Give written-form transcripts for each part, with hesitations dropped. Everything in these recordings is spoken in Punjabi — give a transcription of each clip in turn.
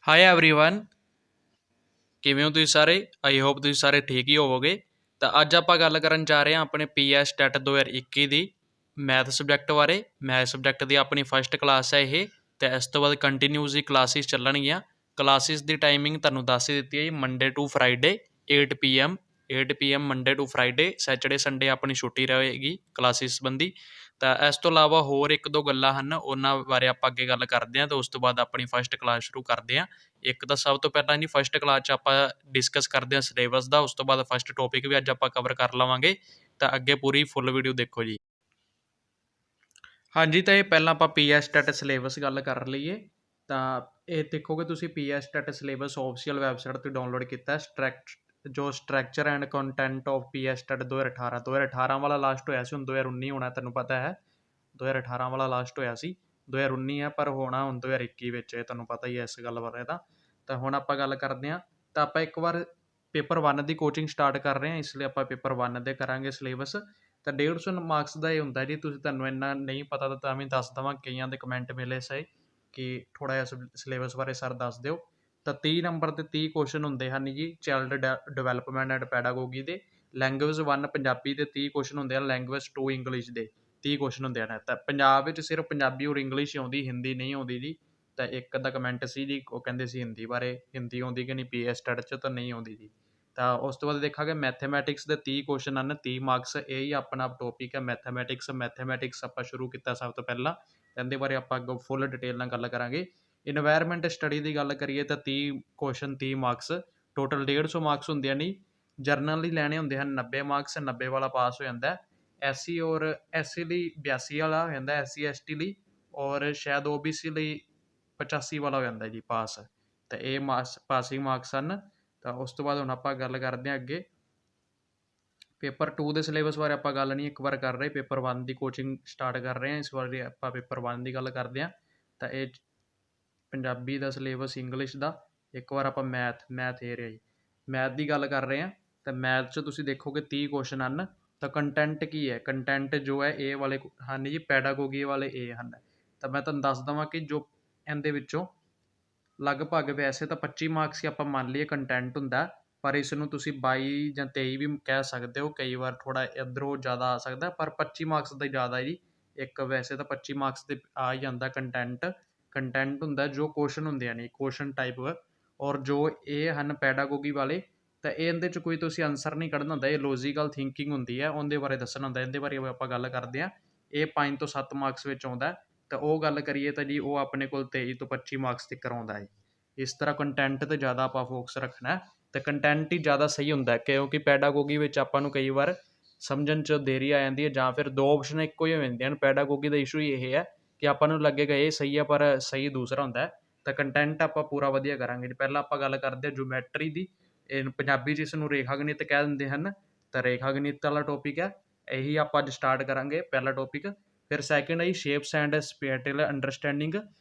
ਹਾਈ एवरीवन ਕਿਵੇਂ ਹੋ ਤੁਸੀਂ ਸਾਰੇ। ਆਈ ਹੋਪ ਤੁਸੀਂ ਸਾਰੇ ਠੀਕ ਹੀ ਹੋਵੋਗੇ। ਤਾਂ ਅੱਜ ਆਪਾਂ ਗੱਲ ਕਰਨ ਜਾ ਰਹੇ ਹਾਂ ਆਪਣੇ ਪੀਐਸ ਟੈਟ 2021 ਦੀ ਮੈਥ ਸਬਜੈਕਟ ਬਾਰੇ। ਮੈਥ ਸਬਜੈਕਟ ਦੀ ਆਪਣੀ ਫਸਟ ਕਲਾਸ ਹੈ ਇਹ, ਅਤੇ ਇਸ ਤੋਂ ਬਾਅਦ ਕੰਟੀਨਿਊਸ ਦੀ ਕਲਾਸਿਸ ਚੱਲਣਗੀਆਂ। ਕਲਾਸਿਸ ਦੀ ਟਾਈਮਿੰਗ ਤੁਹਾਨੂੰ ਦੱਸ ਹੀ ਦਿੱਤੀ ਹੈ ਜੀ, Monday to Friday 8 PM। 8 PM Monday to Friday. Saturday Sunday ਆਪਣੀ ਛੁੱਟੀ ਰਹੇਗੀ ਕਲਾਸਿਸ ਸੰਬੰਧੀ। ਤਾਂ ਇਸ ਤੋਂ ਇਲਾਵਾ ਹੋਰ ਇੱਕ ਦੋ ਗੱਲਾਂ ਹਨ, ਉਹਨਾਂ ਬਾਰੇ ਆਪਾਂ ਅੱਗੇ ਗੱਲ ਕਰਦੇ ਹਾਂ, ਅਤੇ ਉਸ ਤੋਂ ਬਾਅਦ ਆਪਣੀ ਫਸਟ ਕਲਾਸ ਸ਼ੁਰੂ ਕਰਦੇ ਹਾਂ। ਇੱਕ ਤਾਂ ਸਭ ਤੋਂ ਪਹਿਲਾਂ ਜੀ ਫਸਟ ਕਲਾਸ 'ਚ ਆਪਾਂ ਡਿਸਕਸ ਕਰਦੇ ਹਾਂ ਸਿਲੇਬਸ ਦਾ, ਉਸ ਤੋਂ ਬਾਅਦ ਫਸਟ ਟੋਪਿਕ ਵੀ ਅੱਜ ਆਪਾਂ ਕਵਰ ਕਰ ਲਵਾਂਗੇ। ਤਾਂ ਅੱਗੇ ਪੂਰੀ ਫੁੱਲ ਵੀਡੀਓ ਦੇਖੋ ਜੀ। ਹਾਂਜੀ, ਤਾਂ ਇਹ ਪਹਿਲਾਂ ਆਪਾਂ ਪੀਐਸ ਟੈਟ ਸਿਲੇਬਸ ਗੱਲ ਕਰ ਲਈਏ। ਤਾਂ ਇਹ ਦੇਖੋਗੇ ਤੁਸੀਂ PS TET syllabus official website 'ਤੇ ਡਾਊਨਲੋਡ ਕੀਤਾ। Structure and content of PS TET 2018। 2018 ਵਾਲਾ ਲਾਸਟ ਹੋਇਆ ਸੀ, ਹੁਣ 2019 ਹੋਣਾ, ਤੈਨੂੰ ਪਤਾ ਹੈ। 2018 ਵਾਲਾ ਲਾਸਟ ਹੋਇਆ ਸੀ, 2019 ਹੈ, ਪਰ ਹੋਣਾ ਹੁਣ 2021 ਵਿੱਚ, ਇਹ ਤੁਹਾਨੂੰ ਪਤਾ ਹੀ ਹੈ ਇਸ ਗੱਲ ਬਾਰੇ। ਤਾਂ ਹੁਣ ਆਪਾਂ ਗੱਲ ਕਰਦੇ ਹਾਂ। ਤਾਂ ਆਪਾਂ ਇੱਕ ਵਾਰ ਪੇਪਰ 1 ਦੀ ਕੋਚਿੰਗ ਸਟਾਰਟ ਕਰ ਰਹੇ ਹਾਂ, ਇਸ ਲਈ ਆਪਾਂ ਪੇਪਰ 1 ਦੇ ਕਰਾਂਗੇ ਸਿਲੇਬਸ। ਤਾਂ 150 ਮਾਰਕਸ ਦਾ ਇਹ ਹੁੰਦਾ ਜੀ। ਤੁਹਾਨੂੰ ਇੰਨਾ ਨਹੀਂ ਪਤਾ ਤਾਂ ਵੀ ਦੱਸ ਦੇਵਾਂ, ਕਈਆਂ ਦੇ ਕਮੈਂਟ ਮਿਲੇ ਸਹੀ ਕਿ ਥੋੜ੍ਹਾ ਜਿਹਾ ਸਿਲੇਬਸ ਬਾਰੇ ਸਰ ਦੱਸ ਦਿਓ। ਤਾਂ 30 ਨੰਬਰ ਦੇ 30 ਕੁਐਸਚਨ ਹੁੰਦੇ ਹਨ ਜੀ, ਚਾਈਲਡ ਡਿਵੈਲਪਮੈਂਟ ਐਂਡ ਪੈਡਾਗੋਗੀ ਦੇ। ਲੈਂਗੁਏਜ 1 ਪੰਜਾਬੀ ਦੇ 30 ਕੁਐਸਚਨ ਹੁੰਦੇ ਹਨ। ਲੈਂਗੁਏਜ 2 ਇੰਗਲਿਸ਼ ਦੇ 30 ਕੁਐਸਚਨ ਹੁੰਦੇ ਹਨ। ਤਾਂ ਪੰਜਾਬ ਵਿੱਚ ਸਿਰਫ ਪੰਜਾਬੀ ਔਰ ਇੰਗਲਿਸ਼ ਆਉਂਦੀ, ਹਿੰਦੀ ਨਹੀਂ ਆਉਂਦੀ ਜੀ। ਤਾਂ ਇੱਕ ਅੱਧਾ ਕਮੈਂਟ ਸੀ ਜੀ, ਉਹ ਕਹਿੰਦੇ ਸੀ ਹਿੰਦੀ ਬਾਰੇ, ਹਿੰਦੀ ਆਉਂਦੀ ਕਿ ਨਹੀਂ ਪੀਐਸ ਟੈਟ 'ਚ, ਤਾਂ ਨਹੀਂ ਆਉਂਦੀ ਜੀ। ਤਾਂ ਉਸ ਤੋਂ ਬਾਅਦ ਦੇਖਾਂਗੇ ਮੈਥੇਮੈਟਿਕਸ ਦੇ 30 ਕੁਐਸਚਨ ਹਨ, 30 ਮਾਰਕਸ। ਇਹ ਹੀ ਆਪਣਾ ਟੋਪਿਕ ਹੈ ਮੈਥੇਮੈਟਿਕਸ ਆਪਾਂ ਸ਼ੁਰੂ ਕੀਤਾ ਸਭ ਤੋਂ ਪਹਿਲਾਂ, ਇਹਦੇ ਬਾਰੇ ਆਪਾਂ ਅੱਗੋਂ ਫੁੱਲ ਡਿਟੇਲ ਨਾਲ ਗੱਲ ਕਰਾਂਗੇ। ਇਨਵਾਇਰਮੈਂਟ ਸਟੱਡੀ ਦੀ ਗੱਲ ਕਰੀਏ ਤਾਂ 30 ਕੁਐਸਚਨ 30 ਮਾਰਕਸ, ਟੋਟਲ 150 ਮਾਰਕਸ ਹੁੰਦੀਆਂ ਨਹੀਂ। ਜਰਨਲ ਹੀ ਲੈਣੇ ਹੁੰਦੇ ਹਨ 90 ਮਾਰਕਸ, 90 ਵਾਲਾ ਪਾਸ ਹੋ ਜਾਂਦਾ। ਐਸਸੀ ਔਰ ਐਸਸੀ ਲਈ 82 ਵਾਲਾ ਹੋ ਜਾਂਦਾ, ਐਸਸੀ ਐਸਟੀ ਲਈ, ਔਰ ਸ਼ਾਇਦ ਓਬੀਸੀ ਲਈ 85 ਵਾਲਾ ਹੋ ਜਾਂਦਾ ਜੀ ਪਾਸ। ਤਾਂ ਇਹ ਪਾਸਿੰਗ ਮਾਰਕਸ ਹਨ। ਤਾਂ ਉਸ ਤੋਂ ਬਾਅਦ ਹੁਣ ਆਪਾਂ ਗੱਲ ਕਰਦੇ ਹਾਂ ਅੱਗੇ ਪੇਪਰ 2 ਦੇ ਸਿਲੇਬਸ ਬਾਰੇ। ਆਪਾਂ ਗੱਲ ਨਹੀਂ ਇੱਕ ਵਾਰ ਕਰ ਰਹੇ, ਪੇਪਰ 1 ਦੀ ਕੋਚਿੰਗ ਸਟਾਰਟ ਕਰ ਰਹੇ ਹਾਂ, ਇਸ ਵਾਰੀ ਆਪਾਂ ਪੇਪਰ 1 ਦੀ ਗੱਲ ਕਰਦੇ ਹਾਂ। ਤਾਂ ਇਹ ਪੰਜਾਬੀ ਦਾ ਸਿਲੇਬਸ, ਇੰਗਲਿਸ਼ ਦਾ, ਇੱਕ ਵਾਰ ਆਪਾਂ ਮੈਥ ਇਹ ਰਿਹਾ ਜੀ, ਮੈਥ ਦੀ ਗੱਲ ਕਰ ਰਹੇ ਹਾਂ। ਤਾਂ ਮੈਥ 'ਚ ਤੁਸੀਂ ਦੇਖੋਗੇ 30 ਕੁਐਸਚਨ ਹਨ। ਤਾਂ ਕੰਟੈਂਟ ਕੀ ਹੈ, ਕੰਟੈਂਟ ਜੋ ਹੈ ਇਹ ਵਾਲੇ ਹਨ ਜੀ, ਪੈਡਾਗੋਗੀ ਵਾਲੇ ਇਹ ਹਨ। ਤਾਂ ਮੈਂ ਤੁਹਾਨੂੰ ਦੱਸ ਦੇਵਾਂ ਕਿ ਜੋ ਇਹਦੇ ਵਿੱਚੋਂ ਲਗਭਗ ਵੈਸੇ ਤਾਂ 25 ਮਾਰਕਸ ਹੀ ਆਪਾਂ ਮੰਨ ਲਈਏ ਕੰਟੈਂਟ ਹੁੰਦਾ, ਪਰ ਇਸ ਨੂੰ ਤੁਸੀਂ 22 ਜਾਂ 23 ਵੀ ਕਹਿ ਸਕਦੇ ਹੋ, ਕਈ ਵਾਰ ਥੋੜ੍ਹਾ ਇੱਧਰੋਂ ਜ਼ਿਆਦਾ ਆ ਸਕਦਾ, ਪਰ 25 ਮਾਰਕਸ ਦਾ ਹੀ ਜ਼ਿਆਦਾ ਜੀ। ਇੱਕ ਵੈਸੇ ਤਾਂ 25 ਮਾਰਕਸ ਦੇ ਆ ਹੀ ਜਾਂਦਾ ਕੰਟੈਂਟ ਹੁੰਦਾ ਜੋ ਕੁਐਸਚਨ ਹੁੰਦੇ ਆ, ਨਹੀਂ ਕੁਐਸਚਨ ਟਾਈਪ। ਔਰ ਜੋ ਇਹ ਹਨ ਪੈਡਾਗੋਗੀ ਵਾਲੇ, ਤਾਂ ਇਹਦੇ 'ਚ ਕੋਈ ਤੁਸੀਂ ਆਨਸਰ ਨਹੀਂ ਕੱਢਣਾ ਹੁੰਦਾ, ਇਹ ਲੌਜੀਕਲ ਥਿੰਕਿੰਗ ਹੁੰਦੀ ਹੈ, ਉਹਦੇ ਬਾਰੇ ਦੱਸਣਾ ਹੁੰਦਾ। ਇਹਦੇ ਬਾਰੇ ਆਪਾਂ ਗੱਲ ਕਰਦੇ ਹਾਂ। ਇਹ 5 ਤੋਂ 7 ਮਾਰਕਸ ਵਿੱਚ ਆਉਂਦਾ। ਤਾਂ ਉਹ ਗੱਲ ਕਰੀਏ ਤਾਂ ਜੀ ਉਹ ਆਪਣੇ ਕੋਲ 23 ਤੋਂ 25 ਮਾਰਕਸ ਤੱਕ ਆਉਂਦਾ ਹੈ। ਇਸ ਤਰ੍ਹਾਂ ਕੰਟੈਂਟ 'ਤੇ ਜ਼ਿਆਦਾ ਆਪਾਂ ਫੋਕਸ ਰੱਖਣਾ, ਅਤੇ ਕੰਟੈਂਟ ਹੀ ਜ਼ਿਆਦਾ ਸਹੀ ਹੁੰਦਾ, ਕਿਉਂਕਿ ਪੈਡਾਗੋਗੀ ਵਿੱਚ ਆਪਾਂ ਨੂੰ ਕਈ ਵਾਰ ਸਮਝਣ 'ਚ ਦੇਰੀ ਆ ਜਾਂਦੀ ਹੈ, ਜਾਂ ਫਿਰ ਦੋ ਆਪਸ਼ਨ ਇੱਕੋ ਹੀ ਹੋ ਜਾਂਦੀਆਂ ਹਨ। ਪੈਡਾਗੋਗੀ ਦਾ ਇਸ਼ੂ ਹੀ ਇਹ ਹੈ ਕਿ ਆਪਾਂ ਨੂੰ ਲੱਗੇਗਾ ਇਹ ਸਹੀ ਹੈ, ਪਰ ਸਹੀ ਦੂਸਰਾ ਹੁੰਦਾ। ਤਾਂ ਕੰਟੈਂਟ ਆਪਾਂ ਪੂਰਾ ਵਧੀਆ ਕਰਾਂਗੇ ਜੀ। ਪਹਿਲਾਂ ਆਪਾਂ ਗੱਲ ਕਰਦੇ ਹਾਂ ਜਿਓਮੈਟਰੀ ਦੀ। ਇਹ ਪੰਜਾਬੀ 'ਚ ਇਸ ਨੂੰ ਰੇਖਾ ਗਣਿਤ ਕਹਿ ਦਿੰਦੇ ਹਨ। ਤਾਂ ਰੇਖਾ ਗਣਿਤ ਵਾਲਾ ਟੋਪਿਕ ਹੈ, ਇਹੀ ਆਪਾਂ ਅੱਜ ਸਟਾਰਟ ਕਰਾਂਗੇ, ਪਹਿਲਾ ਟੋਪਿਕ। ਫਿਰ ਸੈਕਿੰਡ ਹੈ ਜੀ ਸ਼ੇਪਸ ਐਂਡ ਸਪੈਟੀਅਲ ਅੰਡਰਸਟੈਂਡਿੰਗ,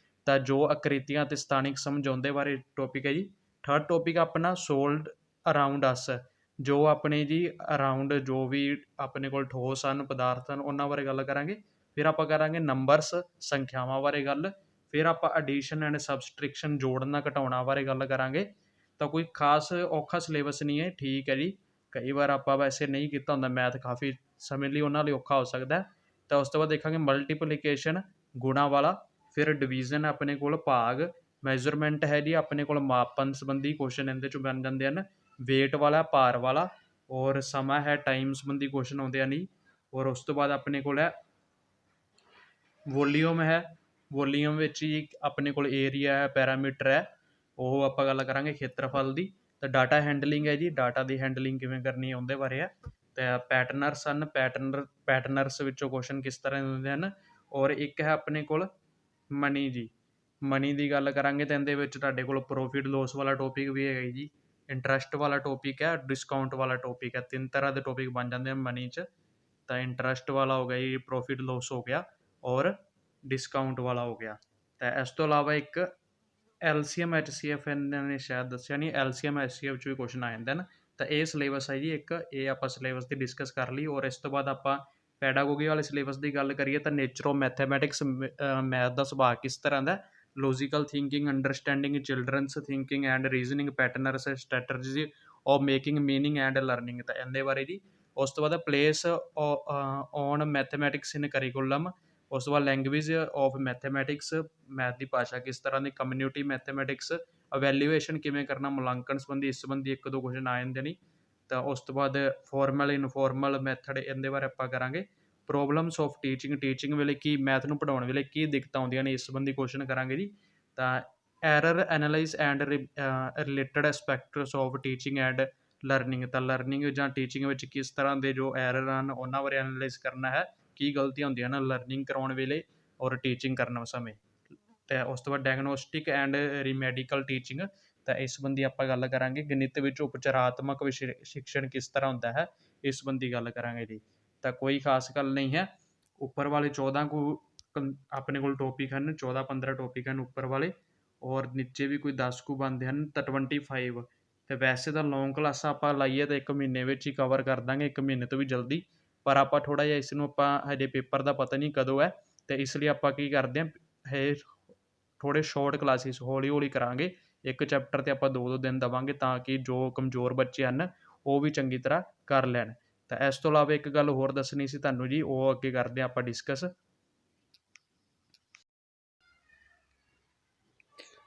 ਤਾਂ ਜੋ ਆਕ੍ਰਿਤੀਆਂ ਅਤੇ ਸਥਾਨਿਕ ਸਮਝਾਉਣ ਦੇ ਬਾਰੇ ਟੋਪਿਕ ਹੈ ਜੀ। ਥਰਡ ਟੋਪਿਕ ਆਪਣਾ ਸੋਲਡ ਅਰਾਊਂਡ ਅਸ, ਜੋ ਆਪਣੇ ਜੀ ਅਰਾਊਂਡ ਜੋ ਵੀ ਆਪਣੇ ਕੋਲ ਠੋਸ ਹਨ, ਪਦਾਰਥ ਹਨ, ਉਹਨਾਂ ਬਾਰੇ ਗੱਲ ਕਰਾਂਗੇ। ਫਿਰ ਆਪਾਂ ਕਰਾਂਗੇ ਨੰਬਰਸ, ਸੰਖਿਆਵਾਂ ਬਾਰੇ ਗੱਲ। ਫਿਰ ਆਪਾਂ ਐਡੀਸ਼ਨ ਐਂਡ ਸਬਸਟ੍ਰਿਕਸ਼ਨ, ਜੋੜਨਾ ਘਟਾਉਣਾ ਬਾਰੇ ਗੱਲ ਕਰਾਂਗੇ। ਤਾਂ ਕੋਈ ਖਾਸ ਔਖਾ ਸਿਲੇਬਸ ਨਹੀਂ ਹੈ, ਠੀਕ ਹੈ ਜੀ। ਕਈ ਵਾਰ ਆਪਾਂ ਵੈਸੇ ਨਹੀਂ ਕੀਤਾ ਹੁੰਦਾ ਮੈਥ, ਕਾਫੀ ਸਮੇਂ ਲਈ ਉਹਨਾਂ ਲਈ ਔਖਾ ਹੋ ਸਕਦਾ। ਤਾਂ ਉਸ ਤੋਂ ਬਾਅਦ ਦੇਖਾਂਗੇ ਮਲਟੀਪਲੀਕੇਸ਼ਨ, ਗੁਣਾ ਵਾਲਾ। ਫਿਰ ਡਿਵੀਜ਼ਨ ਆਪਣੇ ਕੋਲ, ਭਾਗ। ਮੈਜ਼ਰਮੈਂਟ ਹੈ ਜੀ ਆਪਣੇ ਕੋਲ, ਮਾਪਨ ਸੰਬੰਧੀ ਕੁਐਸਚਨ ਇਹਦੇ 'ਚੋਂ ਬਣ ਜਾਂਦੇ ਹਨ। ਵੇਟ ਵਾਲਾ, ਭਾਰ ਵਾਲਾ। ਔਰ ਸਮਾਂ ਹੈ, ਟਾਈਮ ਸੰਬੰਧੀ ਕੁਐਸਚਨ ਆਉਂਦੇ ਹਨ ਜੀ। ਔਰ ਉਸ ਤੋਂ ਬਾਅਦ ਆਪਣੇ ਕੋਲ ਹੈ ਵੋਲੀਅਮ ਹੈ। ਵੋਲੀਅਮ ਵਿੱਚ ਹੀ ਆਪਣੇ ਕੋਲ ਏਰੀਆ ਹੈ, ਪੈਰਾਮੀਟਰ ਹੈ, ਉਹ ਆਪਾਂ ਗੱਲ ਕਰਾਂਗੇ ਖੇਤਰਫਲ ਦੀ। ਤਾਂ ਡਾਟਾ ਹੈਂਡਲਿੰਗ ਹੈ ਜੀ, ਡਾਟਾ ਦੀ ਹੈਂਡਲਿੰਗ ਕਿਵੇਂ ਕਰਨੀ ਹੈ ਉਹਦੇ ਬਾਰੇ ਹੈ। ਅਤੇ ਪੈਟਰਨਰਸ ਹਨ, ਪੈਟਰਨਰਸ ਵਿੱਚੋਂ ਕੁਐਸਚਨ ਕਿਸ ਤਰ੍ਹਾਂ ਦੇ ਹੁੰਦੇ ਹਨ। ਔਰ ਇੱਕ ਹੈ ਆਪਣੇ ਕੋਲ ਮਨੀ ਜੀ, ਮਨੀ ਦੀ ਗੱਲ ਕਰਾਂਗੇ ਤਾਂ ਇਹਦੇ ਵਿੱਚ ਤੁਹਾਡੇ ਕੋਲ ਪ੍ਰੋਫਿਟ ਲੋਸ ਵਾਲਾ ਟੋਪਿਕ ਵੀ ਹੈਗਾ ਜੀ, ਇੰਟਰਸਟ ਵਾਲਾ ਟੋਪਿਕ ਹੈ, ਡਿਸਕਾਊਂਟ ਵਾਲਾ ਟੋਪਿਕ ਹੈ। 3 ਤਰ੍ਹਾਂ ਦੇ ਟੋਪਿਕ ਬਣ ਜਾਂਦੇ ਹਨ ਮਨੀ 'ਚ। ਤਾਂ ਇੰਟਰਸਟ ਵਾਲਾ ਹੋ ਗਿਆ ਜੀ, ਪ੍ਰੋਫਿਟ ਲੋਸ ਹੋ ਗਿਆ, ਔਰ ਡਿਸਕਾਊਂਟ ਵਾਲਾ ਹੋ ਗਿਆ। ਤਾਂ ਇਸ ਤੋਂ ਇਲਾਵਾ ਇੱਕ ਐਲਸੀਐਮ ਐਚਸੀਐਫ ਇਹਨਾਂ ਨੇ ਸ਼ਾਇਦ ਦੱਸਿਆ ਨਹੀਂ, ਐਲਸੀਐਮ ਐਚਸੀਐਫ 'ਚ ਵੀ ਕੁਐਸਚਨ ਆ ਜਾਂਦੇ ਹਨ। ਤਾਂ ਇਹ ਸਿਲੇਬਸ ਹੈ ਜੀ ਇੱਕ, ਇਹ ਆਪਾਂ ਸਿਲੇਬਸ ਦੀ ਡਿਸਕਸ ਕਰ ਲਈ। ਔਰ ਇਸ ਤੋਂ ਬਾਅਦ ਆਪਾਂ ਪੈਡਾਗੋਗੀ ਵਾਲੇ ਸਿਲੇਬਸ ਦੀ ਗੱਲ ਕਰੀਏ ਤਾਂ ਨੇਚਰ ਆਫ ਮੈਥੇਮੈਟਿਕਸ, ਮੈਥ ਦਾ ਸੁਭਾਅ ਕਿਸ ਤਰ੍ਹਾਂ ਦਾ, logical thinking, understanding children's thinking and reasoning patterns, strategy of making meaning and learning. ਤਾਂ ਇਹਦੇ ਬਾਰੇ ਜੀ। ਉਸ ਤੋਂ ਬਾਅਦ place on mathematics in curriculum. ਉਸ ਤੋਂ ਬਾਅਦ ਲੈਂਗੁਏਜ ਆਫ ਮੈਥਮੈਟਿਕਸ, ਮੈਥ ਦੀ ਭਾਸ਼ਾ ਕਿਸ ਤਰ੍ਹਾਂ ਦੀ, ਕਮਿਊਨਿਟੀ ਮੈਥਮੈਟਿਕਸ, ਅਵੈਲਿਊਏਸ਼ਨ ਕਿਵੇਂ ਕਰਨਾ, ਮੁਲਾਂਕਣ ਸੰਬੰਧੀ ਇਸ ਸੰਬੰਧੀ ਇੱਕ ਦੋ ਕੁਐਸਚਨ ਆ ਜਾਂਦੇ ਨੇ। ਤਾਂ ਉਸ ਤੋਂ ਬਾਅਦ ਫਾਰਮਲ ਇਨਫੋਰਮਲ ਮੈਥਡ, ਇਹਦੇ ਬਾਰੇ ਆਪਾਂ ਕਰਾਂਗੇ। ਪ੍ਰੋਬਲਮਸ ਆਫ ਟੀਚਿੰਗ, ਟੀਚਿੰਗ ਵੇਲੇ ਕੀ, ਮੈਥ ਨੂੰ ਪੜ੍ਹਾਉਣ ਵੇਲੇ ਕੀ ਦਿੱਕਤਾਂ ਆਉਂਦੀਆਂ ਨੇ, ਇਸ ਸੰਬੰਧੀ ਕੁਐਸਚਨ ਕਰਾਂਗੇ ਜੀ। ਤਾਂ error analyse and related aspects of teaching and learning. ਤਾਂ ਲਰਨਿੰਗ ਜਾਂ ਟੀਚਿੰਗ ਵਿੱਚ ਕਿਸ ਤਰ੍ਹਾਂ ਦੇ ਜੋ ਐਰਰ ਹਨ ਉਹਨਾਂ ਬਾਰੇ ਐਨਾਲਾਈਜ਼ ਕਰਨਾ ਹੈ, ਕੀ ਗਲਤੀਆਂ ਹੁੰਦੀਆਂ ਹਨ ਲਰਨਿੰਗ ਕਰਾਉਣ ਵੇਲੇ ਔਰ ਟੀਚਿੰਗ ਕਰਨ ਸਮੇਂ। ਅਤੇ ਉਸ ਤੋਂ ਬਾਅਦ ਡਾਇਗਨੋਸਟਿਕ ਐਂਡ ਰੀਮੈਡੀਕਲ ਟੀਚਿੰਗ। ਤਾਂ ਇਸ ਸੰਬੰਧੀ ਆਪਾਂ ਗੱਲ ਕਰਾਂਗੇ। ਗਣਿਤ ਵਿੱਚ ਉਪਚਾਰਾਤਮਕ ਸ਼ਿਕਸ਼ਣ ਕਿਸ ਤਰ੍ਹਾਂ ਹੁੰਦਾ ਹੈ, ਇਸ ਸੰਬੰਧੀ ਗੱਲ ਕਰਾਂਗੇ ਜੀ। ਤਾਂ ਕੋਈ ਖਾਸ ਗੱਲ ਨਹੀਂ ਹੈ। ਉੱਪਰ ਵਾਲੇ 14 ਆਪਣੇ ਕੋਲ ਟੋਪਿਕ ਹਨ, 14-15 ਟੋਪਿਕ ਹਨ ਉੱਪਰ ਵਾਲੇ, ਔਰ ਨੀਚੇ ਵੀ ਕੋਈ 10 ਕੁ ਬਣਦੇ ਹਨ, ਤਾਂ 25। ਅਤੇ ਵੈਸੇ ਤਾਂ ਲੌਂਗ ਕਲਾਸਾਂ ਆਪਾਂ ਲਾਈਏ ਤਾਂ 1 ਮਹੀਨੇ ਵਿੱਚ ਹੀ ਕਵਰ ਕਰ ਦਾਂਗੇ, 1 ਮਹੀਨੇ ਤੋਂ ਵੀ ਜਲਦੀ। ਪਰ ਆਪਾਂ ਥੋੜ੍ਹਾ ਜਿਹਾ ਇਸ ਨੂੰ ਆਪਾਂ ਹਜੇ ਪੇਪਰ ਦਾ ਪਤਾ ਨਹੀਂ ਕਦੋਂ ਹੈ, ਅਤੇ ਇਸ ਲਈ ਆਪਾਂ ਕੀ ਕਰਦੇ ਹਾਂ, ਇਹ ਥੋੜ੍ਹੇ ਸ਼ੋਰਟ ਕਲਾਸਿਸ ਹੌਲੀ ਹੌਲੀ ਕਰਾਂਗੇ। ਇੱਕ ਚੈਪਟਰ 'ਤੇ ਆਪਾਂ 2-2 ਦਿਨ ਦੇਵਾਂਗੇ, ਤਾਂ ਕਿ ਜੋ ਕਮਜ਼ੋਰ ਬੱਚੇ ਹਨ ਉਹ ਵੀ ਚੰਗੀ ਤਰ੍ਹਾਂ ਕਰ ਲੈਣ। ਤਾਂ ਇਸ ਤੋਂ ਇਲਾਵਾ ਇੱਕ ਗੱਲ ਹੋਰ ਦੱਸਣੀ ਸੀ ਤੁਹਾਨੂੰ ਜੀ, ਉਹ ਅੱਗੇ ਕਰਦੇ ਹਾਂ ਆਪਾਂ ਡਿਸਕਸ।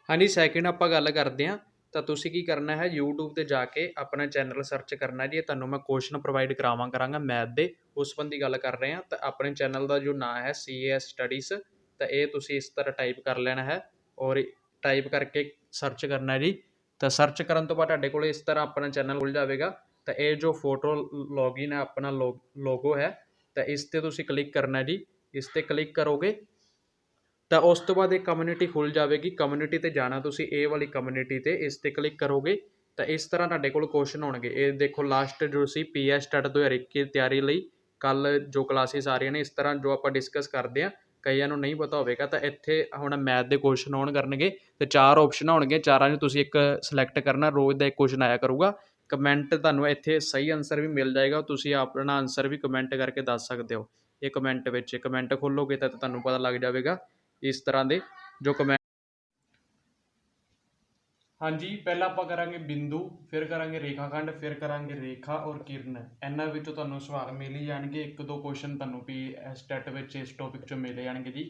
ਹਾਂਜੀ, ਸੈਕਿੰਡ ਆਪਾਂ ਗੱਲ ਕਰਦੇ ਹਾਂ। ਤਾਂ ਤੁਸੀਂ ਕੀ ਕਰਨਾ ਹੈ, YouTube 'ਤੇ ਜਾ ਕੇ ਆਪਣਾ ਚੈਨਲ ਸਰਚ ਕਰਨਾ ਜੀ। ਤੁਹਾਨੂੰ ਮੈਂ ਕੁਐਸਚਨ ਪ੍ਰੋਵਾਈਡ ਕਰਾਂਗਾ ਮੈਥ ਦੇ, ਉਸ ਸੰਬੰਧੀ ਗੱਲ ਕਰ ਰਹੇ ਹਾਂ। ਤਾਂ ਆਪਣੇ ਚੈਨਲ ਦਾ ਜੋ ਨਾਂ ਹੈ CAS ਸਟੱਡੀਜ਼। ਤਾਂ ਇਹ ਤੁਸੀਂ ਇਸ ਤਰ੍ਹਾਂ ਟਾਈਪ ਕਰ ਲੈਣਾ ਹੈ, ਔਰ ਟਾਈਪ ਕਰਕੇ ਸਰਚ ਕਰਨਾ ਜੀ। ਤਾਂ ਸਰਚ ਕਰਨ ਤੋਂ ਬਾਅਦ ਤੁਹਾਡੇ ਕੋਲ ਇਸ ਤਰ੍ਹਾਂ ਆਪਣਾ ਚੈਨਲ ਖੁੱਲ੍ਹ ਜਾਵੇਗਾ। ਤਾਂ ਇਹ ਜੋ ਫੋਟੋ ਲੌਗਇਨ ਹੈ, ਆਪਣਾ ਲੋਗੋ ਹੈ, ਤਾਂ ਇਸ 'ਤੇ ਤੁਸੀਂ ਕਲਿੱਕ ਕਰਨਾ ਜੀ। ਇਸ 'ਤੇ ਕਲਿੱਕ ਕਰੋਗੇ ਤਾਂ ਉਸ ਤੋਂ ਬਾਅਦ ਇਹ ਕਮਿਊਨਿਟੀ ਖੁੱਲ੍ਹ ਜਾਵੇਗੀ। ਕਮਿਊਨਿਟੀ 'ਤੇ ਜਾਣਾ ਤੁਸੀਂ, ਇਹ ਵਾਲੀ ਕਮਿਊਨਿਟੀ 'ਤੇ, ਇਸ 'ਤੇ ਕਲਿੱਕ ਕਰੋਗੇ ਤਾਂ ਇਸ ਤਰ੍ਹਾਂ ਤੁਹਾਡੇ ਕੋਲ ਕੁਐਸਚਨ ਆਉਣਗੇ। ਇਹ ਦੇਖੋ ਲਾਸਟ ਜੋ ਸੀ PS ਟੈਟ 2021 ਦੀ ਤਿਆਰੀ ਲਈ ਕੱਲ੍ਹ ਜੋ ਕਲਾਸਿਸ ਆ ਰਹੀਆਂ ਨੇ, ਇਸ ਤਰ੍ਹਾਂ ਜੋ ਆਪਾਂ ਡਿਸਕਸ ਕਰਦੇ ਹਾਂ, ਕਈਆਂ ਨੂੰ ਨਹੀਂ ਪਤਾ ਹੋਵੇਗਾ। ਤਾਂ ਇੱਥੇ ਹੁਣ ਮੈਥ ਦੇ ਕੁਐਸਚਨ ਆਉਣ ਕਰਨਗੇ, ਅਤੇ 4 ਆਪਸ਼ਨ ਹੋਣਗੇ, ਚਾਰਾਂ 'ਚੋਂ ਤੁਸੀਂ ਇੱਕ ਸਿਲੈਕਟ ਕਰਨਾ। ਰੋਜ਼ ਦਾ ਇੱਕ ਕੁਐਸਚਨ ਆਇਆ ਕਰੂਗਾ। ਕਮੈਂਟ ਤੁਹਾਨੂੰ ਇੱਥੇ ਸਹੀ ਆਨਸਰ ਵੀ ਮਿਲ ਜਾਏਗਾ, ਤੁਸੀਂ ਆਪਣਾ ਆਨਸਰ ਵੀ ਕਮੈਂਟ ਕਰਕੇ ਦੱਸ ਸਕਦੇ ਹੋ। ਇਹ ਕਮੈਂਟ ਵਿੱਚ ਕਮੈਂਟ ਖੋਲ੍ਹੋਗੇ ਤਾਂ ਤੁਹਾਨੂੰ ਪਤਾ ਲੱਗ ਜਾਵੇਗਾ ਇਸ ਤਰ੍ਹਾਂ ਦੇ ਜੋ ਕਮੈਂਟ। ਹਾਂਜੀ, ਪਹਿਲਾਂ ਆਪਾਂ ਕਰਾਂਗੇ ਬਿੰਦੂ, ਫਿਰ ਕਰਾਂਗੇ ਰੇਖਾਖੰਡ, ਫਿਰ ਕਰਾਂਗੇ ਰੇਖਾ ਔਰ ਕਿਰਨ। ਇਹਨਾਂ ਵਿੱਚੋਂ ਤੁਹਾਨੂੰ ਸਵਾਲ ਮਿਲ ਹੀ ਜਾਣਗੇ, 1-2 ਕੁਐਸਚਨ ਤੁਹਾਨੂੰ PS ਟੈਟ ਵਿੱਚ ਇਸ ਟੌਪਿਕ 'ਚੋਂ ਮਿਲ ਜਾਣਗੇ ਜੀ।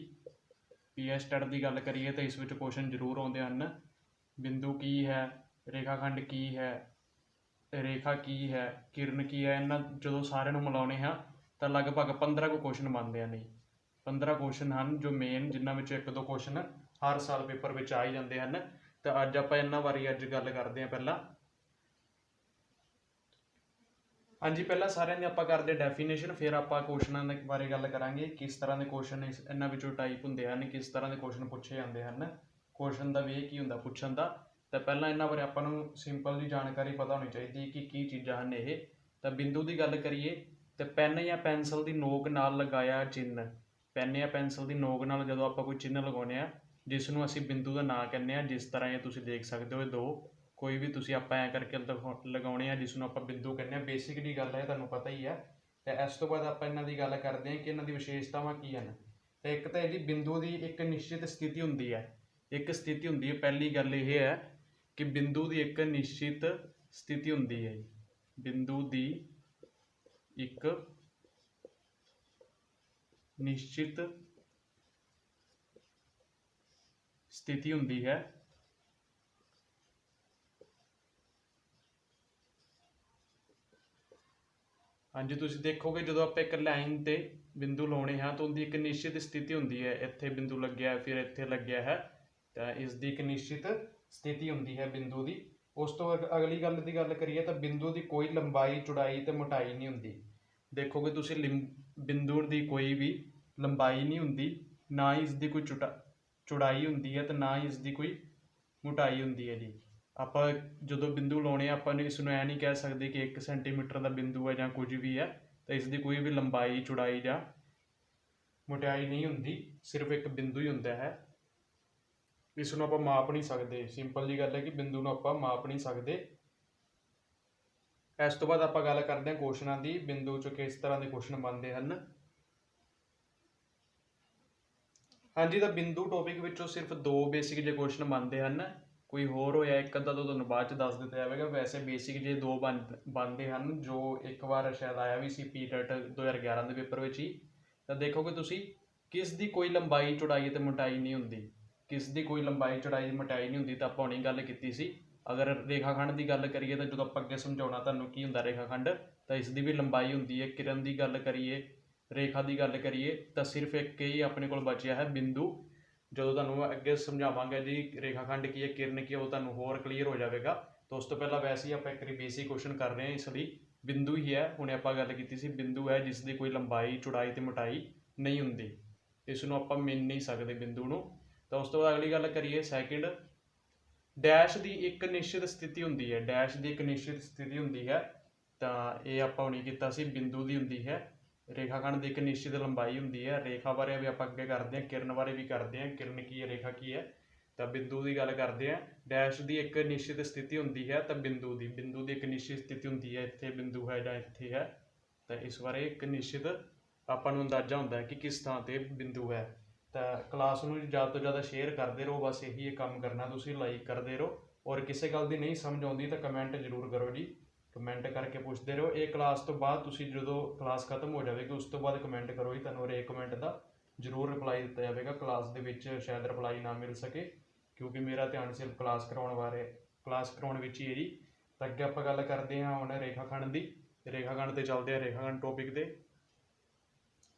PS ਟੈਟ ਦੀ ਗੱਲ ਕਰੀਏ ਤਾਂ ਇਸ ਵਿੱਚ ਕੁਐਸਚਨ ਜ਼ਰੂਰ ਆਉਂਦੇ ਹਨ। ਬਿੰਦੂ ਕੀ ਹੈ, ਰੇਖਾਖੰਡ ਕੀ ਹੈ, ਰੇਖਾ ਕੀ ਹੈ, ਕਿਰਨ ਕੀ ਹੈ। ਇਹਨਾਂ ਜਦੋਂ ਸਾਰਿਆਂ ਨੂੰ ਮਿਲਾਉਂਦੇ ਹਾਂ ਤਾਂ ਲਗਭਗ 15 ਕੁ ਕੁਐਸਚਨ ਬਣਦੇ ਹਨ ਜੀ। 15 ਕੁਐਸਚਨ ਹਨ ਜੋ ਮੇਨ, ਜਿਨ੍ਹਾਂ ਵਿੱਚੋਂ 1-2 ਕੁਐਸਚਨ ਹਰ ਸਾਲ ਪੇਪਰ ਵਿੱਚ ਆ ਹੀ ਜਾਂਦੇ ਹਨ। ਤਾਂ ਅੱਜ ਆਪਾਂ ਇਹਨਾਂ ਬਾਰੇ ਗੱਲ ਕਰਦੇ ਹਾਂ। ਪਹਿਲਾਂ ਹਾਂਜੀ, ਪਹਿਲਾਂ ਸਾਰਿਆਂ ਦੀ ਆਪਾਂ ਕਰਦੇ ਡੈਫੀਨੇਸ਼ਨ, ਫਿਰ ਆਪਾਂ ਕੁਐਸਚਨਾਂ ਦੇ ਬਾਰੇ ਗੱਲ ਕਰਾਂਗੇ, ਕਿਸ ਤਰ੍ਹਾਂ ਦੇ ਕੁਐਸਚਨ ਇਹਨਾਂ ਵਿੱਚੋਂ ਟਾਈਪ ਹੁੰਦੇ ਹਨ, ਕਿਸ ਤਰ੍ਹਾਂ ਦੇ ਕੁਐਸਚਨ ਪੁੱਛੇ ਜਾਂਦੇ ਹਨ, ਕੁਐਸਚਨ ਦਾ ਵੇ ਕੀ ਹੁੰਦਾ ਪੁੱਛਣ ਦਾ। ਤਾਂ ਪਹਿਲਾਂ ਇਹਨਾਂ ਬਾਰੇ ਆਪਾਂ ਨੂੰ ਸਿੰਪਲ ਜਿਹੀ ਜਾਣਕਾਰੀ ਪਤਾ ਹੋਣੀ ਚਾਹੀਦੀ ਕਿ ਕੀ ਚੀਜ਼ਾਂ ਹਨ ਇਹ। ਤਾਂ ਬਿੰਦੂ ਦੀ ਗੱਲ ਕਰੀਏ ਤਾਂ ਪੈਨ ਜਾਂ ਪੈਨਸਲ ਦੀ ਨੋਕ ਨਾਲ ਲਗਾਇਆ ਚਿੰਨ੍ਹ। ਪੈਨ ਜਾਂ ਪੈਨਸਲ ਦੀ ਨੋਕ ਨਾਲ ਜਦੋਂ ਆਪਾਂ ਕੋਈ ਚਿੰਨ੍ਹ ਲਗਾਉਂਦੇ ਹਾਂ, ਜਿਸ ਨੂੰ ਅਸੀਂ ਬਿੰਦੂ ਦਾ ਨਾਂ ਕਹਿੰਦੇ ਹਾਂ। ਜਿਸ ਤਰ੍ਹਾਂ ਇਹ ਤੁਸੀਂ ਦੇਖ ਸਕਦੇ ਹੋ, ਇਹ 2 ਕੋਈ ਵੀ ਤੁਸੀਂ ਆਪਾਂ ਐਂ ਕਰਕੇ ਲਗਾਉਣੇ ਆ, ਜਿਸ ਨੂੰ ਆਪਾਂ ਬਿੰਦੂ ਕਹਿੰਦੇ ਹਾਂ। ਬੇਸਿਕ ਦੀ ਗੱਲ ਹੈ, ਤੁਹਾਨੂੰ ਪਤਾ ਹੀ ਹੈ। ਅਤੇ ਇਸ ਤੋਂ ਬਾਅਦ ਆਪਾਂ ਇਹਨਾਂ ਦੀ ਗੱਲ ਕਰਦੇ ਹਾਂ ਕਿ ਇਹਨਾਂ ਦੀ ਵਿਸ਼ੇਸ਼ਤਾਵਾਂ ਕੀ ਹਨ। ਅਤੇ ਇੱਕ ਤਾਂ ਇਹਦੀ ਬਿੰਦੂ ਦੀ ਇੱਕ ਨਿਸ਼ਚਿਤ ਸਥਿਤੀ ਹੁੰਦੀ ਹੈ, ਇੱਕ ਸਥਿਤੀ ਹੁੰਦੀ ਹੈ। ਪਹਿਲੀ ਗੱਲ ਇਹ ਹੈ ਕਿ ਬਿੰਦੂ ਦੀ ਇੱਕ ਨਿਸ਼ਚਿਤ ਸਥਿਤੀ ਹੁੰਦੀ ਹੈ। ਬਿੰਦੂ ਦੀ ਇੱਕ ਨਿਸ਼ਚਿਤ ਸਥਿਤੀ ਹੁੰਦੀ ਹੈ। ਹਾਂਜੀ, ਤੁਸੀਂ ਦੇਖੋਗੇ ਜਦੋਂ ਆਪਾਂ ਇੱਕ ਲਾਈਨ 'ਤੇ ਬਿੰਦੂ ਲਾਉਣੇ ਹਾਂ ਤਾਂ ਉਹਦੀ ਇੱਕ ਨਿਸ਼ਚਿਤ ਸਥਿਤੀ ਹੁੰਦੀ ਹੈ। ਇੱਥੇ ਬਿੰਦੂ ਲੱਗਿਆ, ਫਿਰ ਇੱਥੇ ਲੱਗਿਆ ਹੈ, ਤਾਂ ਇਸ ਦੀ ਇੱਕ ਨਿਸ਼ਚਿਤ ਸਥਿਤੀ ਹੁੰਦੀ ਹੈ ਬਿੰਦੂ ਦੀ। ਉਸ ਤੋਂ ਅਗਲੀ ਗੱਲ ਦੀ ਗੱਲ ਕਰੀਏ ਤਾਂ ਬਿੰਦੂ ਦੀ ਕੋਈ ਲੰਬਾਈ, ਚੌੜਾਈ ਅਤੇ ਮੋਟਾਈ ਨਹੀਂ ਹੁੰਦੀ। ਦੇਖੋਗੇ ਤੁਸੀਂ ਬਿੰਦੂ ਦੀ ਕੋਈ ਵੀ ਲੰਬਾਈ ਨਹੀਂ ਹੁੰਦੀ, ਨਾ ਹੀ ਇਸ ਦੀ ਕੋਈ ਚੌੜਾਈ ਹੁੰਦੀ ਹੈ, ਅਤੇ ਨਾ ਹੀ ਇਸ ਦੀ ਕੋਈ ਮੋਟਾਈ ਹੁੰਦੀ ਹੈ ਜੀ। ਆਪਾਂ ਜਦੋਂ ਬਿੰਦੂ ਲਾਉਣੇ ਆ, ਆਪਾਂ ਨੂੰ ਇਸ ਨੂੰ ਐ ਨਹੀਂ ਕਹਿ ਸਕਦੇ ਕਿ 1 ਸੈਂਟੀਮੀਟਰ ਦਾ ਬਿੰਦੂ ਹੈ ਜਾਂ ਕੁਝ ਵੀ ਹੈ। ਤਾਂ ਇਸ ਦੀ ਕੋਈ ਵੀ ਲੰਬਾਈ, ਚੌੜਾਈ ਜਾਂ ਮੋਟਾਈ ਨਹੀਂ ਹੁੰਦੀ, ਸਿਰਫ ਇੱਕ ਬਿੰਦੂ ਹੀ ਹੁੰਦਾ ਹੈ। ਇਸ ਨੂੰ ਆਪਾਂ ਮਾਪ ਨਹੀਂ ਸਕਦੇ। ਸਿੰਪਲ ਜੀ ਗੱਲ ਹੈ ਕਿ ਬਿੰਦੂ ਨੂੰ ਆਪਾਂ ਮਾਪ ਨਹੀਂ ਸਕਦੇ। ਇਸ ਤੋਂ ਬਾਅਦ ਆਪਾਂ ਗੱਲ ਕਰਦੇ ਹਾਂ ਕੁਐਸਚਨਾਂ ਦੀ। ਬਿੰਦੂ 'ਚੋਂ ਕਿਸ ਤਰ੍ਹਾਂ ਦੇ ਕੁਐਸਚਨ ਬਣਦੇ ਹਨ। हाँ जी, ਤਾਂ ਬਿੰਦੂ ਟੌਪਿਕ ਵਿੱਚੋਂ ਸਿਰਫ 2 ਬੇਸਿਕ ਜਿਹੇ ਕੁਐਸਚਨ ਬਣਦੇ ਹਨ। ਕੋਈ ਹੋਰ ਹੋਇਆ ਇੱਕ ਅੱਧਾ ਤਾਂ ਤੁਹਾਨੂੰ ਬਾਅਦ ਚ ਦੱਸ ਦਿੱਤਾ ਜਾਵੇਗਾ। ਵੈਸੇ ਬੇਸਿਕ ਜੇ 2 ਬਣਦੇ ਹਨ, ਜੋ ਇੱਕ ਵਾਰ ਸ਼ਾਇਦ ਆਇਆ ਵੀ ਸੀ ਪੀਟੈਟ 2011 ਦੇ ਪੇਪਰ ਵਿੱਚ ਹੀ। ਤਾਂ ਦੇਖੋਗੇ ਤੁਸੀਂ, ਕਿਸ ਦੀ ਕੋਈ ਲੰਬਾਈ ਚੌੜਾਈ ਅਤੇ ਮੋਟਾਈ ਨਹੀਂ ਹੁੰਦੀ। ਕਿਸ ਦੀ ਕੋਈ ਲੰਬਾਈ ਚੌੜਾਈ ਮੋਟਾਈ ਨਹੀਂ ਹੁੰਦੀ, ਤਾਂ ਆਪਾਂ ਹੁਣੀ ਗੱਲ ਕੀਤੀ ਸੀ। ਅਗਰ ਰੇਖਾਖੰਡ ਦੀ ਗੱਲ ਕਰੀਏ ਤਾਂ ਜਦੋਂ ਆਪਾਂ ਅੱਗੇ ਸਮਝਾਉਣਾ ਤੁਹਾਨੂੰ ਕੀ ਹੁੰਦਾ ਰੇਖਾਖੰਡ, ਤਾਂ ਇਸ ਦੀ ਵੀ ਲੰਬਾਈ ਹੁੰਦੀ ਹੈ। ਕਿਰਨ ਦੀ ਗੱਲ ਕਰੀਏ, ਰੇਖਾ ਦੀ ਗੱਲ ਕਰੀਏ, ਤਾਂ ਸਿਰਫ ਇੱਕ ਹੀ ਆਪਣੇ ਕੋਲ ਬਚਿਆ ਹੈ ਬਿੰਦੂ। ਜਦੋਂ ਤੁਹਾਨੂੰ ਅੱਗੇ ਸਮਝਾਵਾਂਗੇ ਜੀ ਰੇਖਾਖੰਡ ਕੀ ਹੈ, ਕਿਰਨ ਕੀ ਹੈ, ਉਹ ਤੁਹਾਨੂੰ ਹੋਰ ਕਲੀਅਰ ਹੋ ਜਾਵੇਗਾ। ਤਾਂ ਉਸ ਤੋਂ ਪਹਿਲਾਂ ਵੈਸੇ ਹੀ ਆਪਾਂ ਇੱਕ ਬੇਸਿਕ ਕੁਐਸਚਨ ਕਰ ਰਹੇ ਹਾਂ, ਇਸ ਲਈ ਬਿੰਦੂ ਹੀ ਹੈ। ਹੁਣੇ ਆਪਾਂ ਗੱਲ ਕੀਤੀ ਸੀ ਬਿੰਦੂ ਹੈ ਜਿਸ ਦੀ ਕੋਈ ਲੰਬਾਈ ਚੌੜਾਈ ਤੇ ਮੋਟਾਈ ਨਹੀਂ ਹੁੰਦੀ, ਇਸ ਨੂੰ ਆਪਾਂ ਮਿਣ ਨਹੀਂ ਸਕਦੇ ਬਿੰਦੂ ਨੂੰ। ਤਾਂ ਉਸ ਤੋਂ ਬਾਅਦ ਅਗਲੀ ਗੱਲ ਕਰੀਏ ਸੈਕਿੰਡ, ਡੈਸ਼ ਦੀ ਇੱਕ ਨਿਸ਼ਚਿਤ ਸਥਿਤੀ ਹੁੰਦੀ ਹੈ। ਡੈਸ਼ ਦੀ ਇੱਕ ਨਿਸ਼ਚਿਤ ਸਥਿਤੀ ਹੁੰਦੀ ਹੈ, ਤਾਂ ਇਹ ਆਪਾਂ ਹੁਣੀ ਕੀਤਾ ਸੀ ਬਿੰਦੂ ਦੀ ਹੁੰਦੀ ਹੈ। ਰੇਖਾਖੰਡ ਦੀ ਇੱਕ ਨਿਸ਼ਚਿਤ ਲੰਬਾਈ ਹੁੰਦੀ ਹੈ। ਰੇਖਾ ਬਾਰੇ ਵੀ ਆਪਾਂ ਅੱਗੇ ਕਰਦੇ ਹਾਂ, ਕਿਰਨ ਬਾਰੇ ਵੀ ਕਰਦੇ ਹਾਂ। ਕਿਰਨ ਕੀ ਹੈ, ਰੇਖਾ ਕੀ ਹੈ। ਤਾਂ ਬਿੰਦੂ ਦੀ ਗੱਲ ਕਰਦੇ ਹਾਂ। ਡੈਸ਼ ਦੀ ਇੱਕ ਨਿਸ਼ਚਿਤ ਸਥਿਤੀ ਹੁੰਦੀ ਹੈ, ਤਾਂ ਬਿੰਦੂ ਦੀ ਇੱਕ ਨਿਸ਼ਚਿਤ ਸਥਿਤੀ ਹੁੰਦੀ ਹੈ। ਇੱਥੇ ਬਿੰਦੂ ਹੈ ਜਾਂ ਇੱਥੇ ਹੈ, ਤਾਂ ਇਸ ਬਾਰੇ ਇੱਕ ਨਿਸ਼ਚਿਤ ਆਪਾਂ ਨੂੰ ਅੰਦਾਜ਼ਾ ਹੁੰਦਾ ਹੈ ਕਿ ਕਿਸ ਥਾਂ ਤੇ ਬਿੰਦੂ ਹੈ। ਤਾਂ ਕਲਾਸ ਨੂੰ ਜ਼ਿਆਦਾ ਤੋਂ ਜ਼ਿਆਦਾ ਸ਼ੇਅਰ ਕਰਦੇ ਰਹੋ, ਬਸ ਇਹੀ ਕੰਮ ਕਰਨਾ ਤੁਸੀਂ, ਲਾਈਕ ਕਰਦੇ ਰਹੋ। ਔਰ ਕਿਸੇ ਗੱਲ ਦੀ ਨਹੀਂ ਸਮਝ ਆਉਂਦੀ ਤਾਂ ਕਮੈਂਟ ਜ਼ਰੂਰ ਕਰੋ ਜੀ, ਕਮੈਂਟ ਕਰਕੇ ਪੁੱਛਦੇ ਰਹੋ। ਇਹ ਕਲਾਸ ਤੋਂ ਬਾਅਦ ਤੁਸੀਂ ਜਦੋਂ ਕਲਾਸ ਖਤਮ ਹੋ ਜਾਵੇਗੀ ਉਸ ਤੋਂ ਬਾਅਦ ਕਮੈਂਟ ਕਰੋ ਜੀ, ਤੁਹਾਨੂੰ ਹਰੇਕ ਕਮੈਂਟ ਦਾ ਜ਼ਰੂਰ ਰਿਪਲਾਈ ਦਿੱਤਾ ਜਾਵੇਗਾ। ਕਲਾਸ ਦੇ ਵਿੱਚ ਸ਼ਾਇਦ ਰਿਪਲਾਈ ਨਾ ਮਿਲ ਸਕੇ, ਕਿਉਂਕਿ ਮੇਰਾ ਧਿਆਨ ਸਿਰਫ ਕਲਾਸ ਕਰਾਉਣ ਵਿੱਚ ਹੀ ਹੈ ਜੀ। ਤਾਂ ਅੱਗੇ ਆਪਾਂ ਗੱਲ ਕਰਦੇ ਹਾਂ ਹੁਣ ਰੇਖਾਖੰਡ ਦੀ। ਰੇਖਾਖੰਡ 'ਤੇ ਚੱਲਦੇ ਹਾਂ, ਰੇਖਾਖੰਡ ਟੌਪਿਕ 'ਤੇ।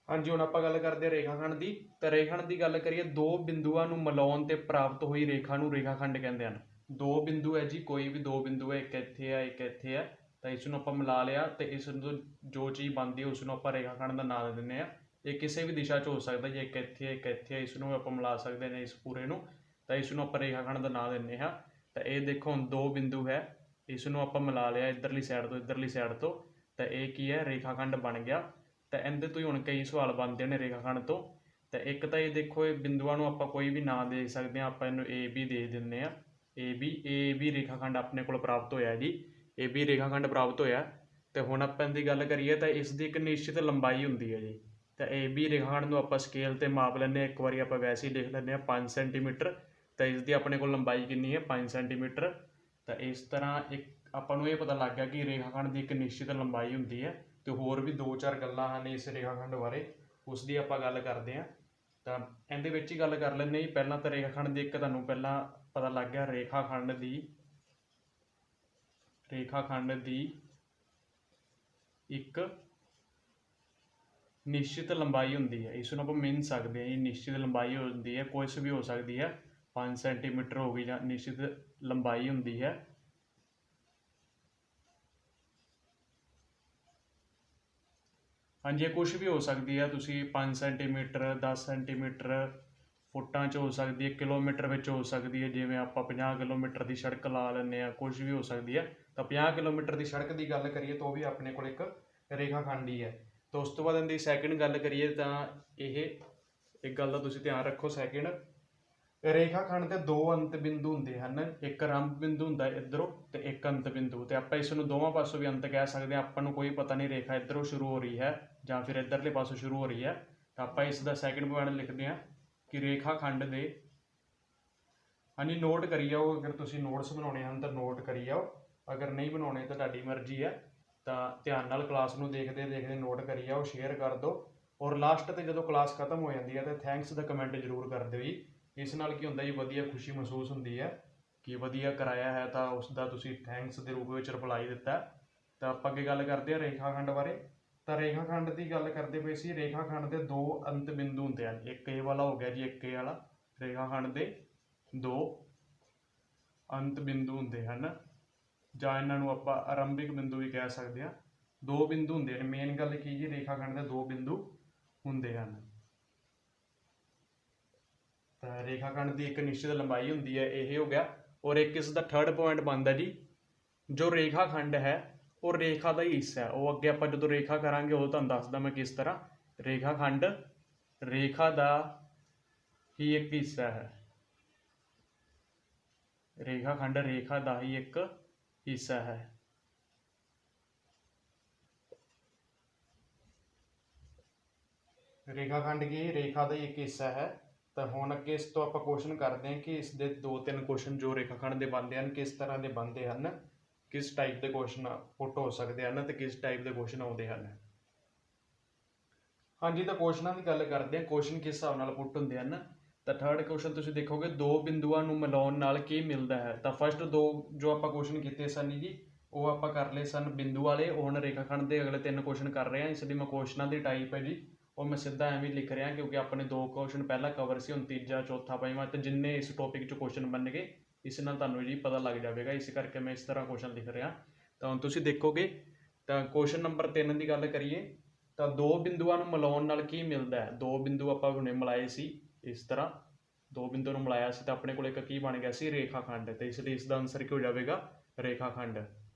ਹਾਂਜੀ, ਹੁਣ ਆਪਾਂ ਗੱਲ ਕਰਦੇ ਹਾਂ ਰੇਖਾਖੰਡ ਦੀ। ਤਾਂ ਰੇਖਾਖੰਡ ਦੀ ਗੱਲ ਕਰੀਏ, 2 ਬਿੰਦੂਆਂ ਨੂੰ ਮਿਲਾਉਣ 'ਤੇ ਪ੍ਰਾਪਤ ਹੋਈ ਰੇਖਾ ਨੂੰ ਰੇਖਾਖੰਡ ਕਹਿੰਦੇ ਹਨ। 2 ਬਿੰਦੂ ਹੈ ਜੀ, ਕੋਈ ਵੀ 2 ਬਿੰਦੂ ਹੈ, ਇੱਕ ਇੱਥੇ ਹੈ ਇੱਕ ਇੱਥੇ ਹੈ, ਤਾਂ ਇਸ ਨੂੰ ਆਪਾਂ ਮਿਲਾ ਲਿਆ ਤੇ ਇਸ ਨੂੰ ਜੋ ਚੀਜ਼ ਬਣਦੀ ਹੈ ਉਸ ਨੂੰ ਆਪਾਂ ਰੇਖਾਖੰਡ ਦਾ ਨਾਮ ਦੇ ਦਿੰਦੇ ਹਾਂ। ਇਹ ਕਿਸੇ ਵੀ ਦਿਸ਼ਾ 'ਚ ਹੋ ਸਕਦਾ, ਜੇ ਇੱਕ ਇੱਥੇ ਹੈ ਇੱਕ ਇੱਥੇ ਹੈ, ਇਸ ਨੂੰ ਆਪਾਂ ਮਿਲਾ ਸਕਦੇ ਨੇ ਇਸ ਪੂਰੇ ਨੂੰ, ਤਾਂ ਇਸ ਨੂੰ ਆਪਾਂ ਰੇਖਾਖੰਡ ਦਾ ਨਾਮ ਦਿੰਦੇ ਹਾਂ। ਤਾਂ ਇਹ ਦੇਖੋ ਹੁਣ 2 ਬਿੰਦੂ ਹੈ, ਇਸ ਨੂੰ ਆਪਾਂ ਮਿਲਾ ਲਿਆ ਇੱਧਰਲੀ ਸਾਈਡ ਤੋਂ ਇੱਧਰਲੀ ਸਾਈਡ ਤੋਂ, ਤਾਂ ਇਹ ਕੀ ਹੈ, ਰੇਖਾਖੰਡ ਬਣ ਗਿਆ। ਤਾਂ ਇਹਦੇ ਤੋਂ ਹੀ ਹੁਣ ਕਈ ਸਵਾਲ ਬਣਦੇ ਨੇ ਰੇਖਾਖੰਡ ਤੋਂ। ਤਾਂ ਇੱਕ ਤਾਂ ਇਹ ਦੇਖੋ, ਇਹ ਬਿੰਦੂਆਂ ਨੂੰ ਆਪਾਂ ਕੋਈ ਵੀ ਨਾਂ ਦੇ ਸਕਦੇ ਹਾਂ। ਆਪਾਂ ਇਹਨੂੰ ਏ ਬੀ ਦੇ ਦਿੰਦੇ ਹਾਂ, ਏ ਬੀ ਰੇਖਾਖੰਡ ਆਪਣੇ ਕੋਲ ਪ੍ਰਾਪਤ ਹੋਇਆ ਜੀ। ਏ ਬੀ ਰੇਖਾਖੰਡ ਪ੍ਰਾਪਤ ਹੋਇਆ। ਤੇ ਹੁਣ ਆਪਾਂ ਇਹਦੀ ਗੱਲ ਕਰੀਏ ਤਾਂ ਇਸ ਦੀ ਇੱਕ ਨਿਸ਼ਚਿਤ ਲੰਬਾਈ ਹੁੰਦੀ ਹੈ ਜੀ। ਤਾਂ ਏ ਬੀ ਰੇਖਾਖੰਡ ਨੂੰ ਆਪਾਂ ਸਕੇਲ 'ਤੇ ਮਾਪ ਲੈਂਦੇ ਹਾਂ। ਇੱਕ ਵਾਰੀ ਆਪਾਂ ਵੈਸੇ ਹੀ ਲਿਖ ਲੈਂਦੇ ਹਾਂ 5 ਸੈਂਟੀਮੀਟਰ। ਤਾਂ ਇਸ ਦੀ ਆਪਣੇ ਕੋਲ ਲੰਬਾਈ ਕਿੰਨੀ ਹੈ, 5 ਸੈਂਟੀਮੀਟਰ। ਤਾਂ ਇਸ ਤਰ੍ਹਾਂ ਇੱਕ ਆਪਾਂ ਨੂੰ ਇਹ ਪਤਾ ਲੱਗ ਗਿਆ ਕਿ ਰੇਖਾਖੰਡ ਦੀ ਇੱਕ ਨਿਸ਼ਚਿਤ ਲੰਬਾਈ ਹੁੰਦੀ ਹੈ। ਤੇ ਹੋਰ ਵੀ 2-4 ਗੱਲਾਂ ਹਨ ਇਸ ਰੇਖਾਖੰਡ ਬਾਰੇ, ਉਸ ਦੀ ਆਪਾਂ ਗੱਲ ਕਰਦੇ ਹਾਂ। ਤਾਂ ਇਹਦੇ ਵਿੱਚ ਹੀ ਗੱਲ ਕਰ ਲੈਂਦੇ ਜੀ। ਪਹਿਲਾਂ ਤਾਂ ਰੇਖਾਖੰਡ ਦੀ ਇੱਕ ਤੁਹਾਨੂੰ ਪਹਿਲਾਂ ਪਤਾ ਲੱਗ ਗਿਆ, ਰੇਖਾਖੰਡ ਦੀ ਇੱਕ ਨਿਸ਼ਚਿਤ ਲੰਬਾਈ ਹੁੰਦੀ ਹੈ। ਇਸ ਨੂੰ ਆਪਾਂ ਮਿਣ ਸਕਦੇ ਹਾਂ। ਇਹ ਨਿਸ਼ਚਿਤ ਲੰਬਾਈ ਹੁੰਦੀ ਹੈ, ਕੁਛ ਵੀ ਹੋ ਸਕਦੀ ਹੈ, 5 ਸੈਂਟੀਮੀਟਰ ਹੋ ਗਈ ਜਾਂ ਨਿਸ਼ਚਿਤ ਲੰਬਾਈ ਹੁੰਦੀ ਹੈ। ਹਾਂਜੀ, ਇਹ ਕੁਛ ਵੀ ਹੋ ਸਕਦੀ ਹੈ। ਤੁਸੀਂ 5 ਸੈਂਟੀਮੀਟਰ, 10 ਸੈਂਟੀਮੀਟਰ, ਫੁੱਟਾਂ 'ਚ ਹੋ ਸਕਦੀ ਹੈ, ਕਿਲੋਮੀਟਰ ਵਿੱਚ ਹੋ ਸਕਦੀ ਹੈ। ਜਿਵੇਂ ਆਪਾਂ 50 ਕਿਲੋਮੀਟਰ ਦੀ ਸੜਕ ਲਾ ਲੈਂਦੇ ਹਾਂ, ਕੁਛ ਵੀ ਹੋ ਸਕਦੀ ਹੈ। ਤਾਂ 50 ਕਿਲੋਮੀਟਰ ਦੀ ਸੜਕ ਦੀ ਗੱਲ ਕਰੀਏ ਤਾਂ ਉਹ ਵੀ ਆਪਣੇ ਕੋਲ ਇੱਕ ਰੇਖਾਖੰਡ ਹੀ ਹੈ। ਤਾਂ ਉਸ ਤੋਂ ਬਾਅਦ ਇਹਦੀ ਸੈਕਿੰਡ ਗੱਲ ਕਰੀਏ ਤਾਂ ਇਹ ਇੱਕ ਗੱਲ ਦਾ ਤੁਸੀਂ ਧਿਆਨ ਰੱਖੋ। ਸੈਕਿੰਡ, ਰੇਖਾਖੰਡ ਦੇ 2 ਅੰਤ ਬਿੰਦੂ ਹੁੰਦੇ ਹਨ। ਇੱਕ ਆਰੰਭ ਬਿੰਦੂ ਹੁੰਦਾ ਇੱਧਰੋਂ ਤੇ ਇੱਕ ਅੰਤ ਬਿੰਦੂ। ਤੇ ਆਪਾਂ ਇਸ ਨੂੰ ਦੋਵਾਂ ਪਾਸੋਂ ਵੀ ਅੰਤ ਕਹਿ ਸਕਦੇ ਹਾਂ। ਆਪਾਂ ਨੂੰ ਕੋਈ ਪਤਾ ਨਹੀਂ ਰੇਖਾ ਇੱਧਰੋਂ ਸ਼ੁਰੂ ਹੋ ਰਹੀ ਹੈ ਜਾਂ ਫਿਰ ਇੱਧਰਲੇ ਪਾਸੋਂ ਸ਼ੁਰੂ ਹੋ ਰਹੀ ਹੈ, ਤਾਂ ਆਪਾਂ ਇਸ ਦਾ ਸੈਕਿੰਡ ਪੁਆਇੰਟ ਲਿਖਦੇ ਹਾਂ ਕਿ ਰੇਖਾਖੰਡ ਦੇ, ਹਾਂਜੀ ਨੋਟ ਕਰੀ ਜਾਓ। ਅਗਰ ਤੁਸੀਂ ਨੋਟਸ ਬਣਾਉਣੇ ਹਨ ਤਾਂ ਨੋਟ ਕਰੀ ਜਾਓ, ਅਗਰ ਨਹੀਂ ਬਣਾਉਣੇ ਤਾਂ ਤੁਹਾਡੀ ਮਰਜ਼ੀ ਹੈ। ਤਾਂ ਧਿਆਨ ਨਾਲ ਕਲਾਸ ਨੂੰ ਦੇਖਦੇ ਨੋਟ ਕਰੀ ਜਾਓ, ਸ਼ੇਅਰ ਕਰ ਦਿਓ। ਔਰ ਲਾਸਟ 'ਤੇ ਜਦੋਂ ਕਲਾਸ ਖਤਮ ਹੋ ਜਾਂਦੀ ਹੈ ਤਾਂ ਥੈਂਕਸ ਦਾ ਕਮੈਂਟ ਜ਼ਰੂਰ ਕਰ ਦਿਓ ਜੀ। ਇਸ ਨਾਲ ਕੀ ਹੁੰਦਾ ਜੀ, ਵਧੀਆ ਖੁਸ਼ੀ ਮਹਿਸੂਸ ਹੁੰਦੀ ਹੈ ਕਿ ਵਧੀਆ ਕਰਾਇਆ ਹੈ, ਤਾਂ ਉਸ ਦਾ ਤੁਸੀਂ ਥੈਂਕਸ ਦੇ ਰੂਪ ਵਿੱਚ ਰਿਪਲਾਈ ਦਿੱਤਾ। ਤਾਂ ਆਪਾਂ ਅੱਗੇ ਗੱਲ ਕਰਦੇ ਹਾਂ ਰੇਖਾਖੰਡ ਬਾਰੇ। ਤਾਂ ਰੇਖਾਖੰਡ ਦੀ ਗੱਲ ਕਰਦੇ ਪਏ ਸੀ। ਰੇਖਾਖੰਡ ਦੇ 2 ਅੰਤ ਬਿੰਦੂ ਹੁੰਦੇ ਹਨ। ਇੱਕ ਇਹ ਵਾਲਾ ਹੋ ਗਿਆ ਜੀ, ਇੱਕ ਇਹ ਵਾਲਾ। ਰੇਖਾਖੰਡ ਦੇ 2 ਅੰਤ ਬਿੰਦੂ ਹੁੰਦੇ ਹਨ, ਜਾਂ ਇਹਨਾਂ ਨੂੰ ਆਪਾਂ ਆਰੰਭਿਕ ਬਿੰਦੂ ਵੀ ਕਹਿ ਸਕਦੇ ਹਾਂ। 2 ਬਿੰਦੂ ਹੁੰਦੇ ਨੇ। ਮੇਨ ਗੱਲ ਕੀ ਜੀ, ਰੇਖਾਖੰਡ ਦੇ 2 ਬਿੰਦੂ ਹੁੰਦੇ ਹਨ। ਤਾਂ ਰੇਖਾਖੰਡ ਦੀ ਇੱਕ ਨਿਸ਼ਚਿਤ ਲੰਬਾਈ ਹੁੰਦੀ ਹੈ, ਇਹ ਹੋ ਗਿਆ। ਔਰ ਇੱਕ ਇਸ ਦਾ ਥਰਡ ਪੁਆਇੰਟ ਬਣਦਾ ਜੀ, ਜੋ ਰੇਖਾਖੰਡ ਹੈ ਉਹ ਰੇਖਾ ਦਾ ਹੀ ਹਿੱਸਾ ਹੈ। ਉਹ ਅੱਗੇ ਆਪਾਂ ਜਦੋਂ ਰੇਖਾ ਕਰਾਂਗੇ ਉਹ ਤੁਹਾਨੂੰ ਦੱਸਦਾ ਮੈਂ ਕਿਸ ਤਰ੍ਹਾਂ। ਰੇਖਾਖੰਡ ਰੇਖਾ ਦਾ ਹੀ ਇੱਕ ਹਿੱਸਾ ਹੈ। ਰੇਖਾਖੰਡ ਰੇਖਾ ਦਾ ਹੀ ਇੱਕ ਹਿੱਸਾ ਹੈ। ਰੇਖਾਖੰਡ ਕੀ ਰੇਖਾ ਦਾ ਹੀ ਇੱਕ ਹਿੱਸਾ ਹੈ। ਤਾਂ ਹੁਣ ਅੱਗੇ ਇਸ ਤੋਂ ਆਪਾਂ ਕੁਐਸਚਨ ਕਰਦੇ ਹਾਂ ਕਿ ਇਸ ਦੇ 2-3 ਕੁਐਸਚਨ ਜੋ ਰੇਖਾਖੰਡ ਦੇ ਬਣਦੇ ਹਨ ਕਿਸ ਤਰ੍ਹਾਂ ਦੇ ਬਣਦੇ ਹਨ, ਕਿਸ ਟਾਈਪ ਦੇ ਕੁਐਸਚਨ ਪੁੱਟ ਹੋ ਸਕਦੇ ਹਨ ਤੇ ਕਿਸ ਟਾਈਪ ਦੇ ਕੁਐਸਚਨ ਆਉਂਦੇ ਹਨ। ਹਾਂਜੀ, ਤਾਂ ਕੁਐਸਚਨਾਂ ਦੀ ਗੱਲ ਕਰਦੇ ਹਾਂ, ਕੁਐਸਚਨ ਕਿਸ ਹਿਸਾਬ ਨਾਲ ਪੁੱਟ ਹੁੰਦੇ ਹਨ। ਤਾਂ ਥਰਡ ਕੁਐਸਚਨ ਤੁਸੀਂ ਦੇਖੋਗੇ, ਦੋ ਬਿੰਦੂਆਂ ਨੂੰ ਮਿਲਾਉਣ ਨਾਲ ਕੀ ਮਿਲਦਾ ਹੈ। ਤਾਂ ਫਸਟ ਦੋ ਜੋ ਆਪਾਂ ਕੁਐਸਚਨ ਕੀਤੇ ਸਨ ਜੀ ਉਹ ਆਪਾਂ ਕਰ ਲਏ ਸਨ ਬਿੰਦੂ ਵਾਲੇ। ਹੁਣ ਰੇਖਾਖੰਡ ਦੇ ਅਗਲੇ 3 ਕੁਐਸਚਨ ਕਰ ਰਹੇ ਹਾਂ। ਇਸ ਲਈ ਮੈਂ ਕੁਐਸਚਨਾਂ ਦੀ ਟਾਈਪ ਹੈ ਜੀ ਉਹ ਮੈਂ ਸਿੱਧਾ ਐਵੇਂ ਲਿਖ ਰਿਹਾ ਕਿਉਂਕਿ ਆਪਣੇ 2 ਕੁਐਸਚਨ ਪਹਿਲਾਂ ਕਵਰ ਸੀ, ਹੁਣ ਤੀਜਾ ਚੌਥਾ ਪੰਜਵਾਂ ਤੇ ਜਿੰਨੇ ਇਸ ਟੌਪਿਕ 'ਚ ਕੁਐਸਚਨ ਬਣਨਗੇ ਇਸ ਨਾਲ ਤੁਹਾਨੂੰ ਜੀ ਪਤਾ ਲੱਗ ਜਾਵੇਗਾ, ਇਸ ਕਰਕੇ ਮੈਂ ਇਸ ਤਰ੍ਹਾਂ ਕੁਐਸਚਨ ਲਿਖ ਰਿਹਾ। ਤਾਂ ਹੁਣ ਤੁਸੀਂ ਦੇਖੋਗੇ ਤਾਂ ਕੁਐਸਚਨ ਨੰਬਰ 3 ਦੀ ਗੱਲ ਕਰੀਏ ਤਾਂ ਦੋ ਬਿੰਦੂਆਂ ਨੂੰ ਮਿਲਾਉਣ ਨਾਲ ਕੀ ਮਿਲਦਾ ਹੈ। ਦੋ ਬਿੰਦੂ ਆਪਾਂ ਹੁਣੇ ਮਿਲਾਏ ਸੀ, ਇਸ ਤਰ੍ਹਾਂ ਦੋ ਬਿੰਦੂ ਨੂੰ ਮਿਲਾਇਆ ਸੀ ਤਾਂ ਆਪਣੇ ਕੋਲ ਇੱਕ ਕੀ ਬਣ ਗਿਆ ਸੀ, ਰੇਖਾਖੰਡ। ਤੇ ਇਸ ਲਈ ਇਸ ਦਾ ਆਨਸਰ ਕੀ ਹੋ ਜਾਵੇਗਾ, ਰੇਖਾਖੰਡ।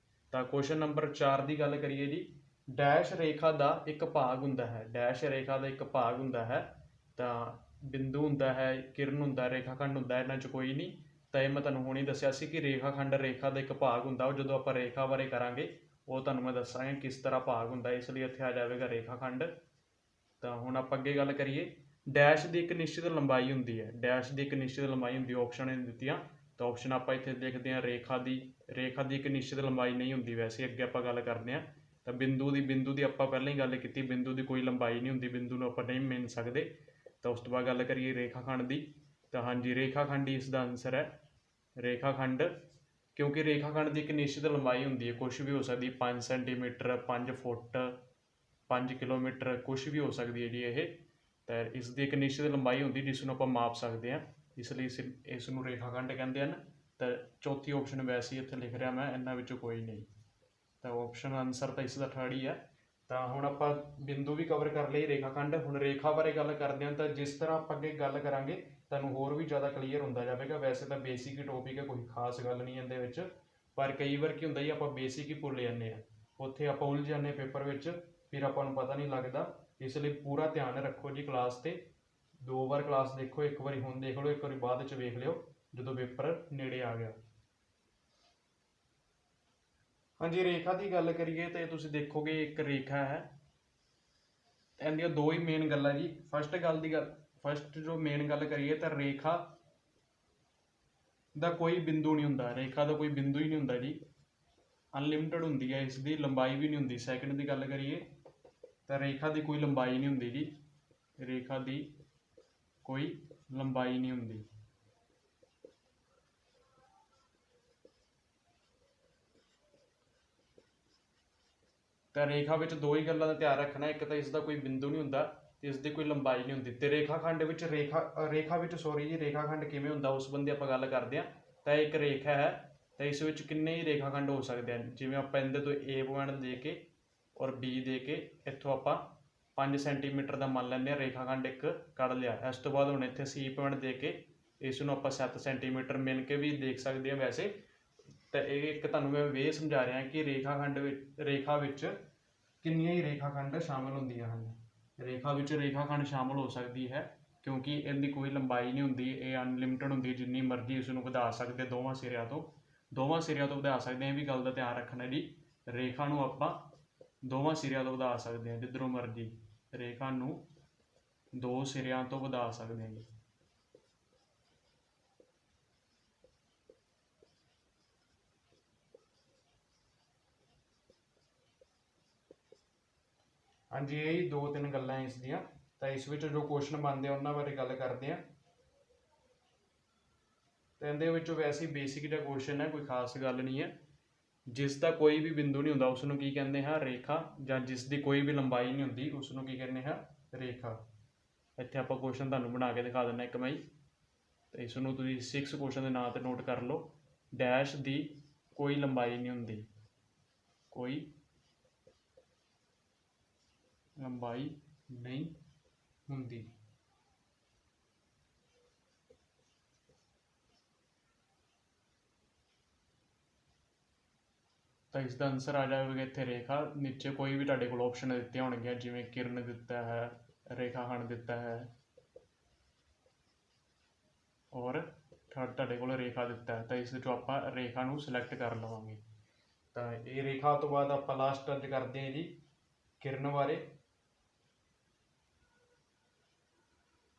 ਤਾਂ ਕੁਐਸਚਨ ਨੰਬਰ 4 ਦੀ ਗੱਲ ਕਰੀਏ ਜੀ, ਡੈਸ਼ ਰੇਖਾ ਦਾ ਇੱਕ ਭਾਗ ਹੁੰਦਾ ਹੈ। ਡੈਸ਼ ਰੇਖਾ ਦਾ ਇੱਕ ਭਾਗ ਹੁੰਦਾ ਹੈ ਤਾਂ ਬਿੰਦੂ ਹੁੰਦਾ ਹੈ, ਕਿਰਨ ਹੁੰਦਾ, ਰੇਖਾਖੰਡ ਹੁੰਦਾ, ਇਹਨਾਂ 'ਚ ਕੋਈ ਨਹੀਂ। ਤਾਂ ਇਹ ਮੈਂ ਤੁਹਾਨੂੰ ਹੁਣੇ ਦੱਸਿਆ ਸੀ ਕਿ ਰੇਖਾਖੰਡ ਰੇਖਾ ਦਾ ਇੱਕ ਭਾਗ ਹੁੰਦਾ। ਉਹ ਜਦੋਂ ਆਪਾਂ ਰੇਖਾ ਬਾਰੇ ਕਰਾਂਗੇ ਉਹ ਤੁਹਾਨੂੰ ਮੈਂ ਦੱਸਾਂਗਾ ਕਿਸ ਤਰ੍ਹਾਂ ਭਾਗ ਹੁੰਦਾ, ਇਸ ਲਈ ਇੱਥੇ ਆ ਜਾਵੇਗਾ ਰੇਖਾਖੰਡ। ਤਾਂ ਹੁਣ ਆਪਾਂ ਅੱਗੇ ਗੱਲ ਕਰੀਏ, ਡੈਸ਼ ਦੀ ਇੱਕ ਨਿਸ਼ਚਿਤ ਲੰਬਾਈ ਹੁੰਦੀ ਹੈ। ਡੈਸ਼ ਦੀ ਇੱਕ ਨਿਸ਼ਚਿਤ ਲੰਬਾਈ ਹੁੰਦੀ, ਆਪਸ਼ਨ ਨੇ ਦਿੱਤੀਆਂ ਤਾਂ ਆਪਸ਼ਨ ਆਪਾਂ ਇੱਥੇ ਦੇਖਦੇ ਹਾਂ ਰੇਖਾ ਦੀ ਇੱਕ ਨਿਸ਼ਚਿਤ ਲੰਬਾਈ ਨਹੀਂ ਹੁੰਦੀ। ਵੈਸੇ ਅੱਗੇ ਆਪਾਂ ਗੱਲ ਕਰਦੇ ਹਾਂ ਤਾਂ ਬਿੰਦੂ ਦੀ ਆਪਾਂ ਪਹਿਲਾਂ ਹੀ ਗੱਲ ਕੀਤੀ, ਬਿੰਦੂ ਦੀ ਕੋਈ ਲੰਬਾਈ ਨਹੀਂ ਹੁੰਦੀ, ਬਿੰਦੂ ਨੂੰ ਆਪਾਂ ਨਹੀਂ ਮਿਣ ਸਕਦੇ। ਤਾਂ ਉਸ ਤੋਂ ਬਾਅਦ ਗੱਲ ਕਰੀਏ ਰੇਖਾਖੰਡ ਦੀ, ਤਾਂ ਹਾਂਜੀ ਰੇਖਾਖੰਡ ਹੀ ਇਸ ਦਾ ਆਨਸਰ ਹੈ, ਰੇਖਾਖੰਡ। ਕਿਉਂਕਿ ਰੇਖਾਖੰਡ ਦੀ ਇੱਕ ਨਿਸ਼ਚਿਤ ਲੰਬਾਈ ਹੁੰਦੀ ਹੈ, ਕੁਛ ਵੀ ਹੋ ਸਕਦੀ, 5 ਸੈਂਟੀਮੀਟਰ, 5 ਫੁੱਟ, 5 ਕਿਲੋਮੀਟਰ, ਕੁਛ ਵੀ ਹੋ ਸਕਦੀ ਹੈ ਜੀ ਇਹ। ਤਾਂ ਇਸ ਦੀ ਇੱਕ ਨਿਸ਼ਚਿਤ ਲੰਬਾਈ ਹੁੰਦੀ ਜਿਸ ਨੂੰ ਆਪਾਂ ਮਾਪ ਸਕਦੇ ਹਾਂ, ਇਸ ਲਈ ਇਸ ਨੂੰ ਰੇਖਾਖੰਡ ਕਹਿੰਦੇ ਹਨ। ਤਾਂ ਚੌਥੀ ਆਪਸ਼ਨ ਵੈਸੇ ਹੀ ਇੱਥੇ ਲਿਖ ਰਿਹਾ ਮੈਂ, ਇਹਨਾਂ ਵਿੱਚੋਂ ਕੋਈ ਨਹੀਂ। ਤਾਂ ਆਪਸ਼ਨ ਆਨਸਰ ਤਾਂ ਇਸ ਦਾ ਥਰਡ ਹੀ ਹੈ। ਤਾਂ ਹੁਣ ਆਪਾਂ ਬਿੰਦੂ ਵੀ ਕਵਰ ਕਰ ਲਈ, ਰੇਖਾਖੰਡ। ਹੁਣ ਰੇਖਾ ਬਾਰੇ ਗੱਲ ਕਰਦੇ ਹਾਂ ਤਾਂ ਜਿਸ ਤਰ੍ਹਾਂ ਆਪਾਂ ਅੱਗੇ ਗੱਲ ਕਰਾਂਗੇ ਤੁਹਾਨੂੰ ਹੋਰ ਵੀ ਜ਼ਿਆਦਾ ਕਲੀਅਰ ਹੁੰਦਾ ਜਾਵੇਗਾ। ਵੈਸੇ ਤਾਂ ਬੇਸਿਕ ਹੀ ਟੌਪਿਕ ਹੈ, ਕੋਈ ਖਾਸ ਗੱਲ ਨਹੀਂ ਇਹਦੇ ਵਿੱਚ, ਪਰ ਕਈ ਵਾਰ ਕੀ ਹੁੰਦਾ ਜੀ ਆਪਾਂ ਬੇਸਿਕ ਹੀ ਭੁੱਲ ਜਾਂਦੇ ਹਾਂ, ਉੱਥੇ ਆਪਾਂ ਉਲਝ ਜਾਂਦੇ ਪੇਪਰ ਵਿੱਚ, ਫਿਰ ਆਪਾਂ ਨੂੰ ਪਤਾ ਨਹੀਂ ਲੱਗਦਾ। ਇਸ ਲਈ ਪੂਰਾ ਧਿਆਨ ਰੱਖੋ ਜੀ ਕਲਾਸ 'ਤੇ। 2 ਵਾਰ ਕਲਾਸ ਦੇਖੋ, ਇੱਕ ਵਾਰੀ ਹੁਣ ਦੇਖ ਲਓ, ਇੱਕ ਵਾਰੀ ਬਾਅਦ 'ਚ ਵੇਖ ਲਿਓ ਜਦੋਂ ਪੇਪਰ ਨੇੜੇ ਆ ਗਿਆ। ਹਾਂਜੀ, ਰੇਖਾ ਦੀ ਗੱਲ ਕਰੀਏ ਤਾਂ ਤੁਸੀਂ ਦੇਖੋਗੇ ਇੱਕ ਰੇਖਾ ਹੈ, ਇਹਦੀਆਂ 2 ਹੀ ਮੇਨ ਗੱਲਾਂ ਜੀ। ਫਸਟ ਜੋ ਮੇਨ ਗੱਲ ਕਰੀਏ ਤਾਂ ਰੇਖਾ ਦਾ ਕੋਈ ਬਿੰਦੂ ਨਹੀਂ ਹੁੰਦਾ, ਰੇਖਾ ਦਾ ਕੋਈ ਬਿੰਦੂ ਹੀ ਨਹੀਂ ਹੁੰਦਾ ਜੀ, ਅਨਲਿਮਿਟਡ ਹੁੰਦੀ ਹੈ, ਇਸ ਦੀ ਲੰਬਾਈ ਵੀ ਨਹੀਂ ਹੁੰਦੀ। ਸੈਕਿੰਡ ਦੀ ਗੱਲ ਕਰੀਏ ਤਾਂ ਰੇਖਾ ਦੀ ਕੋਈ ਲੰਬਾਈ ਨਹੀਂ ਹੁੰਦੀ ਜੀ, ਰੇਖਾ ਦੀ ਕੋਈ ਲੰਬਾਈ ਨਹੀਂ ਹੁੰਦੀ। ਤਾਂ ਰੇਖਾ ਵਿੱਚ 2 ਹੀ ਗੱਲਾਂ ਦਾ ਧਿਆਨ ਰੱਖਣਾ, ਇੱਕ ਤਾਂ ਇਸ ਦਾ ਕੋਈ ਬਿੰਦੂ ਨਹੀਂ ਹੁੰਦਾ ਤੇ ਇਸ ਦੀ ਕੋਈ ਲੰਬਾਈ ਨਹੀਂ ਹੁੰਦੀ। ਤੇ ਰੇਖਾਖੰਡ ਵਿੱਚ ਰੇਖਾਖੰਡ ਕਿਵੇਂ ਹੁੰਦਾ ਉਸ ਬੰਦੇ ਆਪਾਂ ਗੱਲ ਕਰਦੇ ਹਾਂ। ਤਾਂ ਇੱਕ ਰੇਖਾ ਹੈ ਤਾਂ ਇਸ ਵਿੱਚ ਕਿੰਨੇ ਹੀ ਰੇਖਾਖੰਡ ਹੋ ਸਕਦੇ ਹਨ। ਜਿਵੇਂ ਆਪਾਂ ਇਹਦੇ ਤੋਂ A ਪੁਆਇੰਟ ਦੇ ਕੇ ਔਰ B ਦੇ ਕੇ ਇੱਥੋਂ ਆਪਾਂ 5 ਸੈਂਟੀਮੀਟਰ ਦਾ ਮੰਨ ਲੈਂਦੇ ਹਾਂ ਰੇਖਾਖੰਡ ਇੱਕ ਕੱਢ ਲਿਆ। ਇਸ ਤੋਂ ਬਾਅਦ ਹੁਣ ਇੱਥੇ C ਪੁਆਇੰਟ ਦੇ ਕੇ ਇਸ ਨੂੰ ਆਪਾਂ 7 ਸੈਂਟੀਮੀਟਰ ਮਿਣ ਕੇ ਵੀ ਦੇਖ ਸਕਦੇ ਹਾਂ ਵੈਸੇ। ਤਾਂ ਇਹ ਇੱਕ ਤੁਹਾਨੂੰ ਮੈਂ ਵੇ ਸਮਝਾ ਰਿਹਾ ਕਿ ਰੇਖਾ ਵਿੱਚ ਕਿੰਨੀਆਂ ਹੀ ਰੇਖਾਖੰਡ ਸ਼ਾਮਲ ਹੁੰਦੀਆਂ ਹਨ। ਰੇਖਾ ਵਿੱਚ ਰੇਖਾਖੰਡ ਸ਼ਾਮਲ ਹੋ ਸਕਦੀ ਹੈ ਕਿਉਂਕਿ ਇਹਦੀ ਕੋਈ ਲੰਬਾਈ ਨਹੀਂ ਹੁੰਦੀ, ਇਹ ਅਨਲਿਮਿਟਡ ਹੁੰਦੀ ਹੈ, ਜਿੰਨੀ ਮਰਜ਼ੀ ਇਸ ਨੂੰ ਵਧਾ ਸਕਦੇ, ਦੋਵਾਂ ਸਿਰਿਆਂ ਤੋਂ ਵਧਾ ਸਕਦੇ ਹਾਂ। ਇਹ ਵੀ ਗੱਲ ਦਾ ਧਿਆਨ ਰੱਖਣਾ ਜੀ, ਰੇਖਾ ਨੂੰ ਆਪਾਂ ਦੋਵਾਂ ਸਿਰਿਆਂ ਤੋਂ ਵਧਾ ਸਕਦੇ ਹਾਂ, ਜਿੱਧਰੋਂ ਮਰਜ਼ੀ ਰੇਖਾ ਨੂੰ 2 ਸਿਰਿਆਂ ਤੋਂ ਵਧਾ ਸਕਦੇ ਹਾਂ ਜੀ। ਹਾਂਜੀ, ਇਹ 2-3 ਗੱਲਾਂ ਇਸ ਦੀਆਂ। ਤਾਂ ਇਸ ਵਿੱਚ ਜੋ ਕੁਐਸਚਨ ਬਣਦੇ ਆ ਉਹਨਾਂ ਬਾਰੇ ਗੱਲ ਕਰਦੇ ਹਾਂ। ਤਾਂ ਇਹਦੇ ਵਿੱਚੋਂ ਵੈਸੇ ਹੀ ਬੇਸਿਕ ਜਿਹਾ ਕੁਐਸਚਨ ਹੈ, ਕੋਈ ਖਾਸ ਗੱਲ ਨਹੀਂ ਹੈ। ਜਿਸ ਦਾ ਕੋਈ ਵੀ ਬਿੰਦੂ ਨਹੀਂ ਹੁੰਦਾ ਉਸ ਨੂੰ ਕੀ ਕਹਿੰਦੇ ਹਾਂ, ਰੇਖਾ। ਜਾਂ ਜਿਸ ਦੀ ਕੋਈ ਵੀ ਲੰਬਾਈ ਨਹੀਂ ਹੁੰਦੀ ਉਸ ਨੂੰ ਕੀ ਕਹਿੰਦੇ ਹਾਂ, ਰੇਖਾ। ਇੱਥੇ ਆਪਾਂ ਕੁਐਸਚਨ ਤੁਹਾਨੂੰ ਬਣਾ ਕੇ ਦਿਖਾ ਦਿੰਦਾ ਇੱਕ ਮੈਂ। ਤਾਂ ਇਸ ਨੂੰ ਤੁਸੀਂ 6 ਕੁਐਸਚਨ ਦੇ ਨਾਂ 'ਤੇ ਨੋਟ ਕਰ ਲਓ। ਡੈਸ਼ ਦੀ ਕੋਈ ਲੰਬਾਈ ਨਹੀਂ ਹੁੰਦੀ, ਕੋਈ ਲੰਬਾਈ ਨਹੀਂ ਹੁੰਦੀ। ਤਾਂ ਇਸ ਦਾ ਆਨਸਰ ਆ ਜਾਵੇਗਾ ਇੱਥੇ ਰੇਖਾ। ਨੀਚੇ ਕੋਈ ਵੀ ਤੁਹਾਡੇ ਕੋਲ ਆਪਸ਼ਨ ਦਿੱਤੀਆਂ ਹੋਣਗੀਆਂ, ਜਿਵੇਂ ਕਿਰਨ ਦਿੱਤਾ ਹੈ, ਰੇਖਾਖੰਡ ਦਿੱਤਾ ਹੈ ਔਰ ਤੁਹਾਡੇ ਕੋਲ ਰੇਖਾ ਦਿੱਤਾ ਹੈ। ਤਾਂ ਇਸ ਵਿੱਚੋਂ ਆਪਾਂ ਰੇਖਾ ਨੂੰ ਸਿਲੈਕਟ ਕਰ ਲਵਾਂਗੇ। ਤਾਂ ਇਹ ਰੇਖਾ ਤੋਂ ਬਾਅਦ ਆਪਾਂ ਲਾਸਟ ਅੱਜ ਕਰਦੇ ਹਾਂ ਜੀ ਕਿਰਨ ਬਾਰੇ।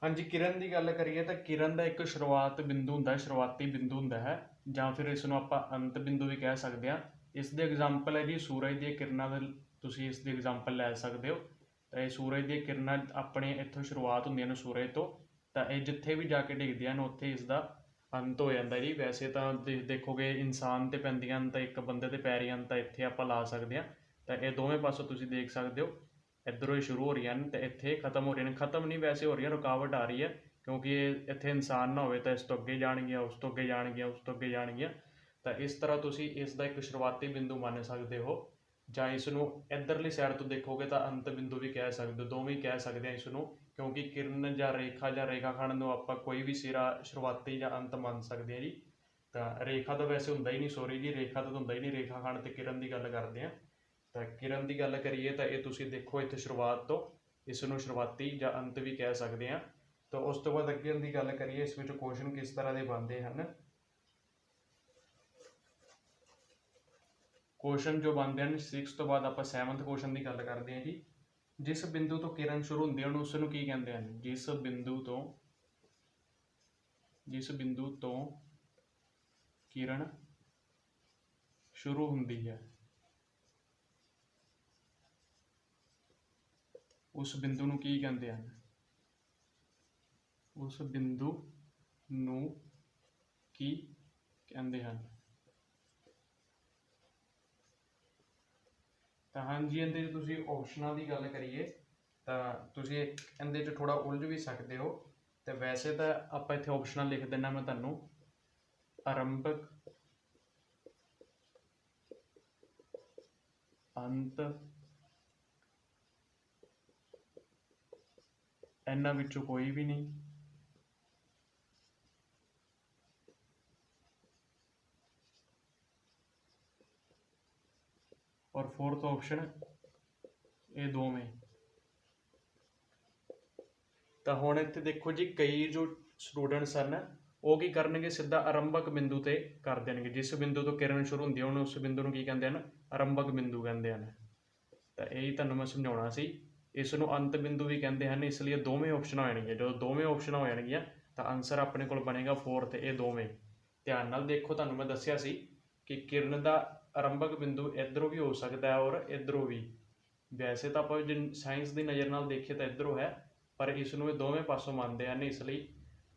हाँ जी, किरण की गल करिए तो किरण का एक शुरुआत बिंदु होंदा, शुरुआती बिंदु होंदा है, ਜਾਂ फिर इसनों आपां अंत बिंदु भी कह सकते हैं। इसके एग्जाम्पल है जी सूरज दी किरणां दा तुसीं इसकी एग्जाम्पल लै सकते हो। तो ये सूरज दी किरणां अपने इत्थों शुरुआत होंदियां ने सूरज तो ये जिथे भी जाके डिगदियां ने उत्थे इसका अंत हो जाता जी। वैसे तो देखोगे इंसान ते पैंदियां तो एक बंदे ते पै रही तो इत्थे आपां ला सकते हैं। तो ये दोवें पासों तुसीं देख सकते हो, इधरों ही शुरू हो रही हैं तो इत्थे खत्म हो रही हैं। खत्म नहीं वैसे हो रही है, रुकावट आ रही है क्योंकि ये इत्थे इंसान ना होवे तो इस तो अगे जाणगियां, उस तो अगे जाणगियां, उस तो अगे जाणगियां। तो इस तरह तुसीं इसका एक शुरुआती बिंदु मान सकते हो, ਜਾਂ इसनों इधरली साइड तो देखोगे तो अंत बिंदु भी कह सकते हो, दोवें ही कह सकते हैं इसनों। क्योंकि किरण ਜਾਂ रेखाखंड ਨੂੰ ਆਪਾਂ कोई भी सिरा शुरुआती ਜਾਂ अंत मान सकते हैं जी। तो रेखा तो वैसे ਹੁੰਦਾ ही नहीं, सॉरी जी, रेखा तो ਹੁੰਦਾ ही नहीं, रेखाखंड ਤੇ किरण की गल करते हैं। तो किरण की गल करिए तो ये तुसीं देखो इत्थे शुरुआत तो इसनों शुरुआती ਜਾਂ अंत भी कह सकते हैं। तो उस तो बाद अगे की गल करिए इस विच क्वेश्चन किस तरह के बनते हैं। क्वेश्चन जो बनते हैं 6 तो बाद आप 7th क्वेश्चन की गल करते हैं जी। जिस बिंदु तो किरण शुरू होंदी है उसनूं की कहते हैं? जिस बिंदु तो किरण शुरू होंदी है उस बिंदु नूं की कहते हैं? उस बिंदु नूं की कहते हैं? तो हाँ जी, इहदे तुसीं ऑप्शनां की गल करिए तो तुसीं इहदे च थोड़ा उलझ भी सकते हो। तो वैसे तो आप इत्थे ऑप्शनल लिख देना मैं तुहानूं, आरंभक, अंत, इन्हां विचों कोई भी नहीं, और 4th ऑप्शन ये दोवें। तो हुण इत्थे देखो जी, कई जो स्टूडेंट्स हैं वो की करनगे, सीधा आरंभक बिंदु ते कर देणगे। जिस बिंदु तो किरण शुरू होंदी है उस बिंदु नूं की कहंदे हैं? आरंभक बिंदु कहंदे हैं। तो यही तुहानूं मैं समझाउणा सी। इसनूं अंत बिंदु भी कहते हैं, इसलिए दोवें ऑप्शन हो जाएंगे। जो दोवें ऑप्शन हो जाएंगे तो आंसर अपने को बनेगा 4th, ये दोवें। ध्यान नाल देखो, तुहानूं मैं दस्सिया सी कि किरण का आरंभक बिंदु इधरों भी हो सकता है और इधरों भी। वैसे तो आप जो साइंस की नज़र नाल देखिए तो इधरों है, पर इसनूं दोवें पासों मानते हैं, इसलिए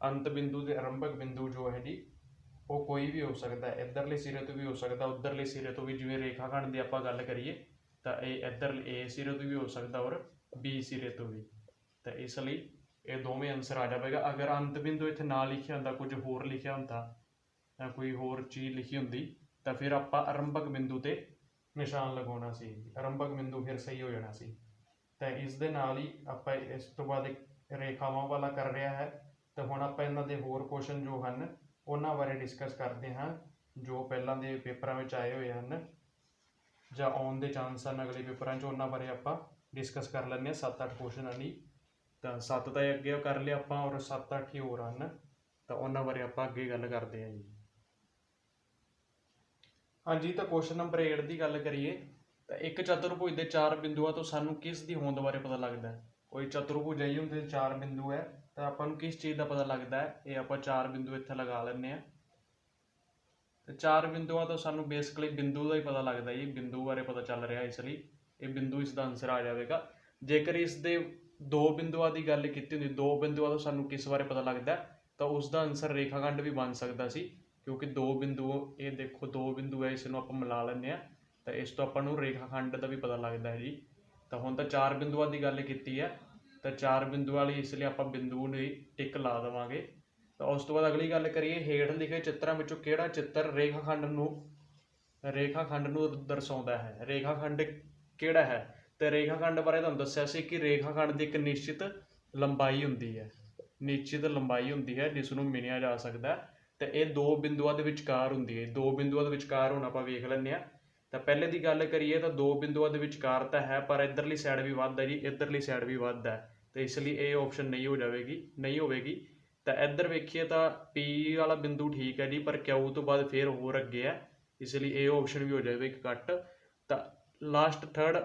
अंत बिंदु ते आरंभक बिंदु जो है जी वो कोई भी हो सकता है। इधरले सिरे तो भी हो सकता, उधरले सिरे तो भी। जिवें रेखाखंड की आपां गल करिए तो ये इधर ए सिरे तो भी हो सकता और बी सिरे तो भी। तो इसलिए ये दोवें आंसर आ जाएगा। अगर अंत बिंदु इत्थे ना लिखिया होंदा, कुछ होर लिखिया होंदा, कोई होर चीज़ लिखी होंदी, तो फिर आपां आरंभक बिंदु ते निशान लगाउणा सी, आरंभक बिंदु फिर सही हो जाना सी। तो इस दे नाल ही आपां इस तो बाद रेखावां वाला कर रहा है। तो हुण आपां इन्हां दे होर क्वेश्चन जो हैं उन्हां बारे डिस्कस करते हैं, जो पहलां दे पेपरां विच आए हुए हैं ਜਾਂ ਆਉਣ ਦੇ ਚਾਂਸ ਹਨ अगले पेपरां 'ਚ, ਉਹਨਾਂ बारे ਆਪਾਂ डिस्कस कर ਲੈਂਦੇ ਹਾਂ। 7-8 क्वेश्चन नहीं तो 7 ਤਾਂ ਅੱਗੇ कर लिया ਆਪਾਂ, और 7-8 ही होर हैं तो उन्होंने बारे आप अगे गल करते हैं जी। हाँ जी, तो क्वेश्चन नंबर 8 की गल करिए तो एक चतुर्भुज के 4 बिंदुओं तो सानू किस दी होंद बारे पता लगता है? कोई चतुर्भुज है उनके 4 बिंदु है, तो आपको किस चीज़ का पता लगता है? ये आप 4 बिंदु इत्थे लगा लें। तो 4 बिंदुओं तो सानू बेसिकली बिंदु का ही पता लगता है जी, बिंदु बारे पता चल रहा, इसलिए ये बिंदु इसका आंसर आ जाएगा। जेकर इसके 2 बिंदुओं की गल की होंदी, 2 बिंदुओं तो सानू किस बारे पता लगता है? तो उसका आंसर रेखाखंड भी बन सकता सी, क्योंकि 2 बिंदु, ये देखो 2 बिंदु है, इसनों आप मिला लें तो इस तो आपनू रेखाखंड का भी पता लगता है जी। तो हुण तो 4 बिंदुओं की गल की है, तो 4 बिंदु वाली इसलिए आप बिंदु ने टिक ला देवांगे। तो उस तो बाद अगली गल करिए, हेठ लिखे चित्रों में किहड़ा चित्र रेखाखंड नूं दर्शाउंदा है? रेखाखंड किहड़ा है? तो रेखाखंड बारे तुहानूं दस्सिया सी कि रेखाखंड की एक निश्चित लंबाई हुंदी है, निश्चित लंबाई हुंदी है जिसनूं मिनिया जा सकता है। तो ये 2 बिंदुओं के विचकार हुंदी है। 2 बिंदुओं के विचकार हुण आपां वेख लैंदे हां। तो पहले की गल करिए तो 2 बिंदुओं के विचकार तो है, पर इधरली साइड भी वध है जी, इधरली साइड भी वध है, तो इसलिए ये ऑप्शन नहीं हो जाएगी, नहीं होगी। तो इधर वेखिए तो पी वाला बिंदु ठीक है जी, पर क्यू तो बाद फिर होर अगे है, इसलिए ये ऑप्शन भी हो जाएगा एक कट। तो लास्ट थर्ड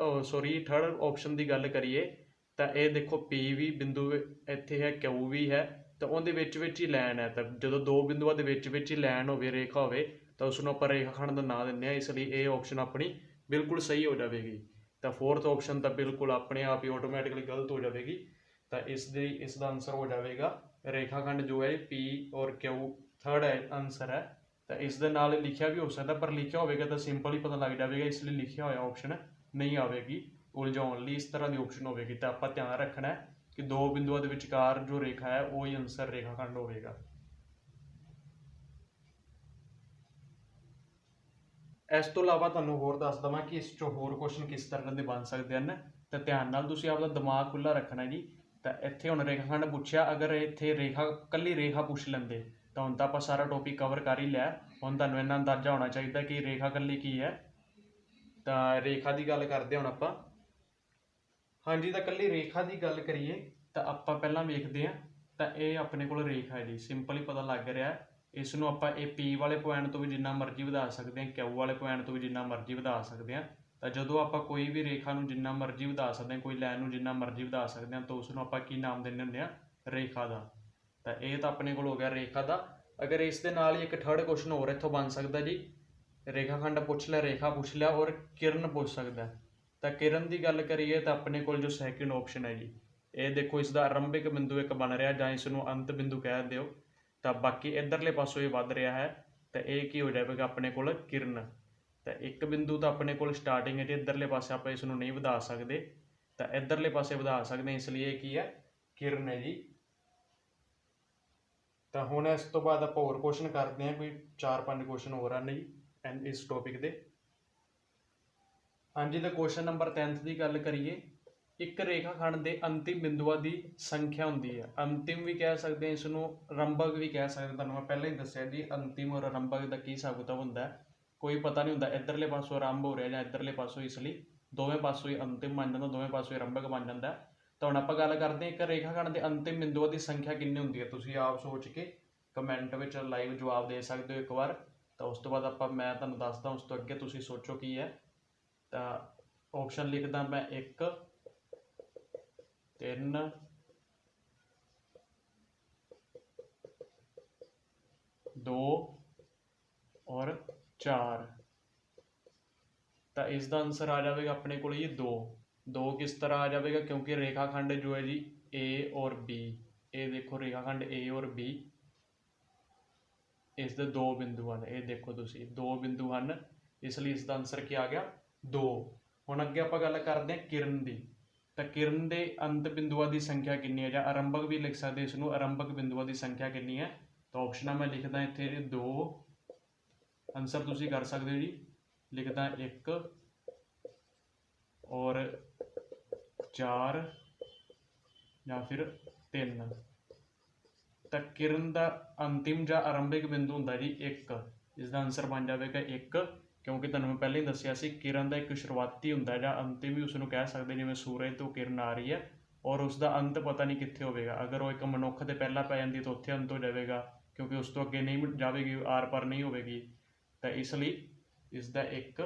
ऑप्शन की गल करिए ਤਾਂ ਇਹ ਦੇਖੋ P ਵੀ ਬਿੰਦੂ ਇੱਥੇ ਹੈ, Q ਵੀ ਹੈ, ਤਾਂ ਉਹਦੇ ਵਿੱਚ ਹੀ ਲਾਈਨ ਹੈ। ਤਾਂ ਜਦੋਂ ਦੋ ਬਿੰਦੂਆਂ ਦੇ ਵਿੱਚ ਹੀ ਲਾਈਨ ਹੋਵੇ, ਰੇਖਾ ਹੋਵੇ, ਤਾਂ ਉਸ ਨੂੰ ਆਪਾਂ ਰੇਖਾਖੰਡ ਦਾ ਨਾਂ ਦਿੰਦੇ ਹਾਂ। ਇਸ ਲਈ ਇਹ ਆਪਸ਼ਨ ਆਪਣੀ ਬਿਲਕੁਲ ਸਹੀ ਹੋ ਜਾਵੇਗੀ। ਤਾਂ ਫੋਰਥ ਆਪਸ਼ਨ ਤਾਂ ਬਿਲਕੁਲ ਆਪਣੇ ਆਪ ਹੀ ਆਟੋਮੈਟਿਕਲੀ ਗਲਤ ਹੋ ਜਾਵੇਗੀ। ਤਾਂ ਇਸ ਦਾ ਆਨਸਰ ਹੋ ਜਾਵੇਗਾ ਰੇਖਾਖੰਡ ਜੋ ਹੈ P ਔਰ Q। ਥਰਡ ਆਨਸਰ ਹੈ। ਤਾਂ ਇਸ ਦੇ ਨਾਲ ਲਿਖਿਆ ਵੀ ਹੋ ਸਕਦਾ, ਪਰ ਲਿਖਿਆ ਹੋਵੇਗਾ ਤਾਂ ਸਿੰਪਲ ਹੀ ਪਤਾ ਲੱਗ ਜਾਵੇਗਾ। ਇਸ ਲਈ ਲਿਖਿਆ ਹੋਇਆ ਆਪਸ਼ਨ ਨਹੀਂ ਆਵੇਗੀ, ਉਲਝਾਉਣ ਲਈ ਇਸ ਤਰ੍ਹਾਂ ਦੀ ਆਪਸ਼ਨ ਹੋਵੇਗੀ। ਤਾਂ ਆਪਾਂ ਧਿਆਨ ਰੱਖਣਾ ਹੈ ਕਿ ਦੋ ਬਿੰਦੂਆਂ ਦੇ ਵਿਚਕਾਰ ਜੋ ਰੇਖਾ ਹੈ ਉਹ ਹੀ ਆਨਸਰ ਰੇਖਾਖੰਡ ਹੋਵੇਗਾ। ਇਸ ਤੋਂ ਇਲਾਵਾ ਤੁਹਾਨੂੰ ਹੋਰ ਦੱਸ ਦੇਵਾਂ ਕਿ ਇਸ 'ਚੋਂ ਹੋਰ ਕੁਐਸਚਨ ਕਿਸ ਤਰ੍ਹਾਂ ਦੇ ਬਣ ਸਕਦੇ ਹਨ। ਤਾਂ ਧਿਆਨ ਨਾਲ ਤੁਸੀਂ ਆਪਦਾ ਦਿਮਾਗ ਖੁੱਲ੍ਹਾ ਰੱਖਣਾ ਜੀ। ਤਾਂ ਇੱਥੇ ਹੁਣ ਰੇਖਾਖੰਡ ਪੁੱਛਿਆ, ਅਗਰ ਇੱਥੇ ਕੱਲੀ ਰੇਖਾ ਪੁੱਛ ਲੈਂਦੇ ਤਾਂ ਹੁਣ ਤਾਂ ਆਪਾਂ ਸਾਰਾ ਟੌਪਿਕ ਕਵਰ ਕਰ ਹੀ ਲਿਆ। ਹੁਣ ਤੁਹਾਨੂੰ ਇੰਨਾ ਅੰਦਾਜ਼ਾ ਹੋਣਾ ਚਾਹੀਦਾ ਕਿ ਰੇਖਾ ਕੱਲੀ ਕੀ ਹੈ। ਤਾਂ ਰੇਖਾ ਦੀ ਗੱਲ ਕਰਦੇ ਹੁਣ ਆਪਾਂ। ਹਾਂਜੀ, ਤਾਂ ਕੱਲੀ ਰੇਖਾ ਦੀ ਗੱਲ ਕਰੀਏ ਤਾਂ ਆਪਾਂ ਪਹਿਲਾਂ ਵੇਖਦੇ ਹਾਂ। ਤਾਂ ਇਹ ਆਪਣੇ ਕੋਲ ਰੇਖਾ ਹੈ ਜੀ, ਸਿੰਪਲ ਹੀ ਪਤਾ ਲੱਗ ਰਿਹਾ। ਇਸ ਨੂੰ ਆਪਾਂ ਇਹ P ਵਾਲੇ ਪੁਆਇੰਟ ਤੋਂ ਵੀ ਜਿੰਨਾ ਮਰਜ਼ੀ ਵਧਾ ਸਕਦੇ ਹਾਂ, Q ਵਾਲੇ ਪੁਆਇੰਟ ਤੋਂ ਵੀ ਜਿੰਨਾ ਮਰਜ਼ੀ ਵਧਾ ਸਕਦੇ ਹਾਂ। ਤਾਂ ਜਦੋਂ ਆਪਾਂ ਕੋਈ ਵੀ ਰੇਖਾ ਨੂੰ ਜਿੰਨਾ ਮਰਜ਼ੀ ਵਧਾ ਸਕਦੇ ਹਾਂ, ਕੋਈ ਲਾਈਨ ਨੂੰ ਜਿੰਨਾ ਮਰਜ਼ੀ ਵਧਾ ਸਕਦੇ ਹਾਂ, ਤਾਂ ਉਸ ਨੂੰ ਆਪਾਂ ਕੀ ਨਾਮ ਦਿੰਦੇ ਹੁੰਦੇ ਹਾਂ? ਰੇਖਾ ਦਾ। ਤਾਂ ਇਹ ਤਾਂ ਆਪਣੇ ਕੋਲ ਹੋ ਗਿਆ ਰੇਖਾ ਦਾ। ਅਗਰ ਇਸ ਦੇ ਨਾਲ ਹੀ ਇੱਕ ਥਰਡ ਕੁਐਸਚਨ ਹੋਰ ਇੱਥੋਂ ਬਣ ਸਕਦਾ ਜੀ। ਰੇਖਾਖੰਡ ਪੁੱਛ ਲਿਆ, ਰੇਖਾ ਪੁੱਛ ਲਿਆ, ਔਰ ਕਿਰਨ ਪੁੱਛ ਸਕਦਾ। ਤਾਂ ਕਿਰਨ ਦੀ ਗੱਲ ਕਰੀਏ ਤਾਂ ਆਪਣੇ ਕੋਲ ਜੋ ਸੈਕਿੰਡ ਆਪਸ਼ਨ ਹੈ ਜੀ, ਇਹ ਦੇਖੋ ਇਸ ਦਾ ਆਰੰਭਿਕ ਬਿੰਦੂ ਇੱਕ ਬਣ ਰਿਹਾ, ਜਾਂ ਇਸ ਨੂੰ ਅੰਤ ਬਿੰਦੂ ਕਹਿ ਦਿਓ। ਤਾਂ ਬਾਕੀ ਇੱਧਰਲੇ ਪਾਸੋਂ ਇਹ ਵੱਧ ਰਿਹਾ ਹੈ, ਤਾਂ ਇਹ ਕੀ ਹੋ ਜਾਵੇਗਾ ਆਪਣੇ ਕੋਲ? ਕਿਰਨ। ਤਾਂ ਇੱਕ ਬਿੰਦੂ ਤਾਂ ਆਪਣੇ ਕੋਲ ਸਟਾਰਟਿੰਗ ਹੈ ਜੀ, ਇੱਧਰਲੇ ਪਾਸੇ ਆਪਾਂ ਇਸ ਨੂੰ ਨਹੀਂ ਵਧਾ ਸਕਦੇ, ਤਾਂ ਇੱਧਰਲੇ ਪਾਸੇ ਵਧਾ ਸਕਦੇ ਹਾਂ, ਇਸ ਲਈ ਇਹ ਕੀ ਹੈ? ਕਿਰਨ ਹੈ ਜੀ। ਤਾਂ ਹੁਣ ਇਸ ਤੋਂ ਬਾਅਦ ਆਪਾਂ ਹੋਰ ਕੁਐਸਚਨ ਕਰਦੇ ਹਾਂ, ਕੋਈ 4-5 ਕੁਐਸਚਨ ਹੋਰ ਹਨ ਜੀ ਇਸ ਟੌਪਿਕ ਦੇ। ਹਾਂਜੀ, ਤਾਂ ਕੁਐਸਚਨ ਨੰਬਰ 10 ਦੀ ਗੱਲ ਕਰੀਏ। ਇੱਕ ਰੇਖਾਖੰਡ ਦੇ ਅੰਤਿਮ ਬਿੰਦੂਆਂ ਦੀ ਸੰਖਿਆ ਹੁੰਦੀ ਹੈ। ਅੰਤਿਮ ਵੀ ਕਹਿ ਸਕਦੇ ਹਾਂ, ਇਸ ਨੂੰ ਆਰੰਭਕ ਵੀ ਕਹਿ ਸਕਦੇ ਹਾਂ। ਤੁਹਾਨੂੰ ਮੈਂ ਪਹਿਲਾਂ ਹੀ ਦੱਸਿਆ ਜੀ, ਅੰਤਿਮ ਔਰ ਆਰੰਭਕ ਦਾ ਕੀ ਹਿਸਾਬ ਕਿਤਾਬ ਹੁੰਦਾ ਹੈ। ਕੋਈ ਪਤਾ ਨਹੀਂ ਹੁੰਦਾ ਇੱਧਰਲੇ ਪਾਸੋਂ ਆਰੰਭ ਹੋ ਰਿਹਾ ਜਾਂ ਇੱਧਰਲੇ ਪਾਸੋਂ, ਇਸ ਲਈ ਦੋਵੇਂ ਪਾਸੋਂ ਹੀ ਅੰਤਿਮ ਬਣ ਜਾਂਦਾ, ਦੋਵੇਂ ਪਾਸੋਂ ਹੀ ਆਰੰਭਕ ਬਣ ਜਾਂਦਾ। ਤਾਂ ਹੁਣ ਆਪਾਂ ਗੱਲ ਕਰਦੇ ਹਾਂ ਇੱਕ ਰੇਖਾਖੰਡ ਦੇ ਅੰਤਿਮ ਬਿੰਦੂਆਂ ਦੀ ਸੰਖਿਆ ਕਿੰਨੀ ਹੁੰਦੀ ਹੈ। ਤੁਸੀਂ ਆਪ ਸੋਚ ਕੇ ਕਮੈਂਟ ਵਿੱਚ ਲਾਈਵ ਜਵਾਬ ਦੇ ਸਕਦੇ ਹੋ ਇੱਕ ਵਾਰ। ਤਾਂ ਉਸ ਤੋਂ ਬਾਅਦ ਮੈਂ ਤੁਹਾਨੂੰ ਦੱਸਦਾ, ਉਸ ਤੋਂ ਅੱਗੇ ਤੁਸੀਂ ਸੋਚੋ ਕੀ ਹੈ। ਤਾਂ ਆਪਸ਼ਨ ਲਿਖਦਾ ਮੈਂ 1, 3, 2 ਔਰ 4। ਤਾਂ ਇਸ ਦਾ ਆਨਸਰ ਆ ਜਾਵੇਗਾ ਆਪਣੇ ਕੋਲ ਜੀ 2। 2 ਕਿਸ ਤਰ੍ਹਾਂ ਆ ਜਾਵੇਗਾ? ਕਿਉਂਕਿ ਰੇਖਾਖੰਡ ਜੋ ਹੈ ਜੀ A ਔਰ B, ਇਹ ਦੇਖੋ ਰੇਖਾਖੰਡ A ਔਰ B, ਇਸ ਦੇ 2 ਬਿੰਦੂ ਹਨ। ਇਹ ਦੇਖੋ ਤੁਸੀਂ 2 ਬਿੰਦੂ ਹਨ, ਇਸ ਲਈ ਇਸ ਦਾ ਆਨਸਰ ਕੀ ਆ ਗਿਆ? 2। ਹੁਣ ਅੱਗੇ ਆਪਾਂ ਗੱਲ ਕਰਦੇ ਹਾਂ ਕਿਰਨ ਦੀ। ਤਾਂ ਕਿਰਨ ਦੇ ਅੰਤ ਬਿੰਦੂਆਂ ਦੀ ਸੰਖਿਆ ਕਿੰਨੀ ਹੈ, ਜਾਂ ਆਰੰਭਕ ਵੀ ਲਿਖ ਸਕਦੇ ਇਸ ਨੂੰ, ਆਰੰਭਕ ਬਿੰਦੂਆਂ ਦੀ ਸੰਖਿਆ ਕਿੰਨੀ ਹੈ? ਤਾਂ ਆਪਸ਼ਨਾਂ ਮੈਂ ਲਿਖਦਾ ਇੱਥੇ 2। ਆਨਸਰ ਤੁਸੀਂ ਕਰ ਸਕਦੇ ਹੋ ਜੀ। ਲਿਖਦਾ 1 ਔਰ 4 ਜਾਂ ਫਿਰ 3। ਤਾਂ ਕਿਰਨ ਦਾ ਅੰਤਿਮ ਜਾਂ ਆਰੰਭਿਕ ਬਿੰਦੂ ਹੁੰਦਾ ਜੀ 1। ਇਸ ਦਾ ਆਨਸਰ ਬਣ ਜਾਵੇਗਾ 1, ਕਿਉਂਕਿ ਤੁਹਾਨੂੰ ਮੈਂ ਪਹਿਲਾਂ ਹੀ ਦੱਸਿਆ ਸੀ ਕਿਰਨ ਦਾ ਇੱਕ ਸ਼ੁਰੂਆਤੀ ਹੁੰਦਾ ਜਾਂ ਅੰਤਿਮ ਵੀ ਉਸ ਨੂੰ ਕਹਿ ਸਕਦੇ, ਜਿਵੇਂ ਸੂਰਜ ਤੋਂ ਕਿਰਨ ਆ ਰਹੀ ਹੈ ਔਰ ਉਸ ਦਾ ਅੰਤ ਪਤਾ ਨਹੀਂ ਕਿੱਥੇ ਹੋਵੇਗਾ। ਅਗਰ ਉਹ ਇੱਕ ਮਨੁੱਖ ਦੇ ਪਹਿਲਾਂ ਪੈ ਜਾਂਦੀ ਤਾਂ ਉੱਥੇ ਅੰਤ ਹੋ ਜਾਵੇਗਾ, ਕਿਉਂਕਿ ਉਸ ਤੋਂ ਅੱਗੇ ਨਹੀਂ ਜਾਵੇਗੀ, ਆਰ ਪਾਰ ਨਹੀਂ ਹੋਵੇਗੀ। ਤਾਂ ਇਸ ਲਈ ਇਸ ਦਾ ਇੱਕ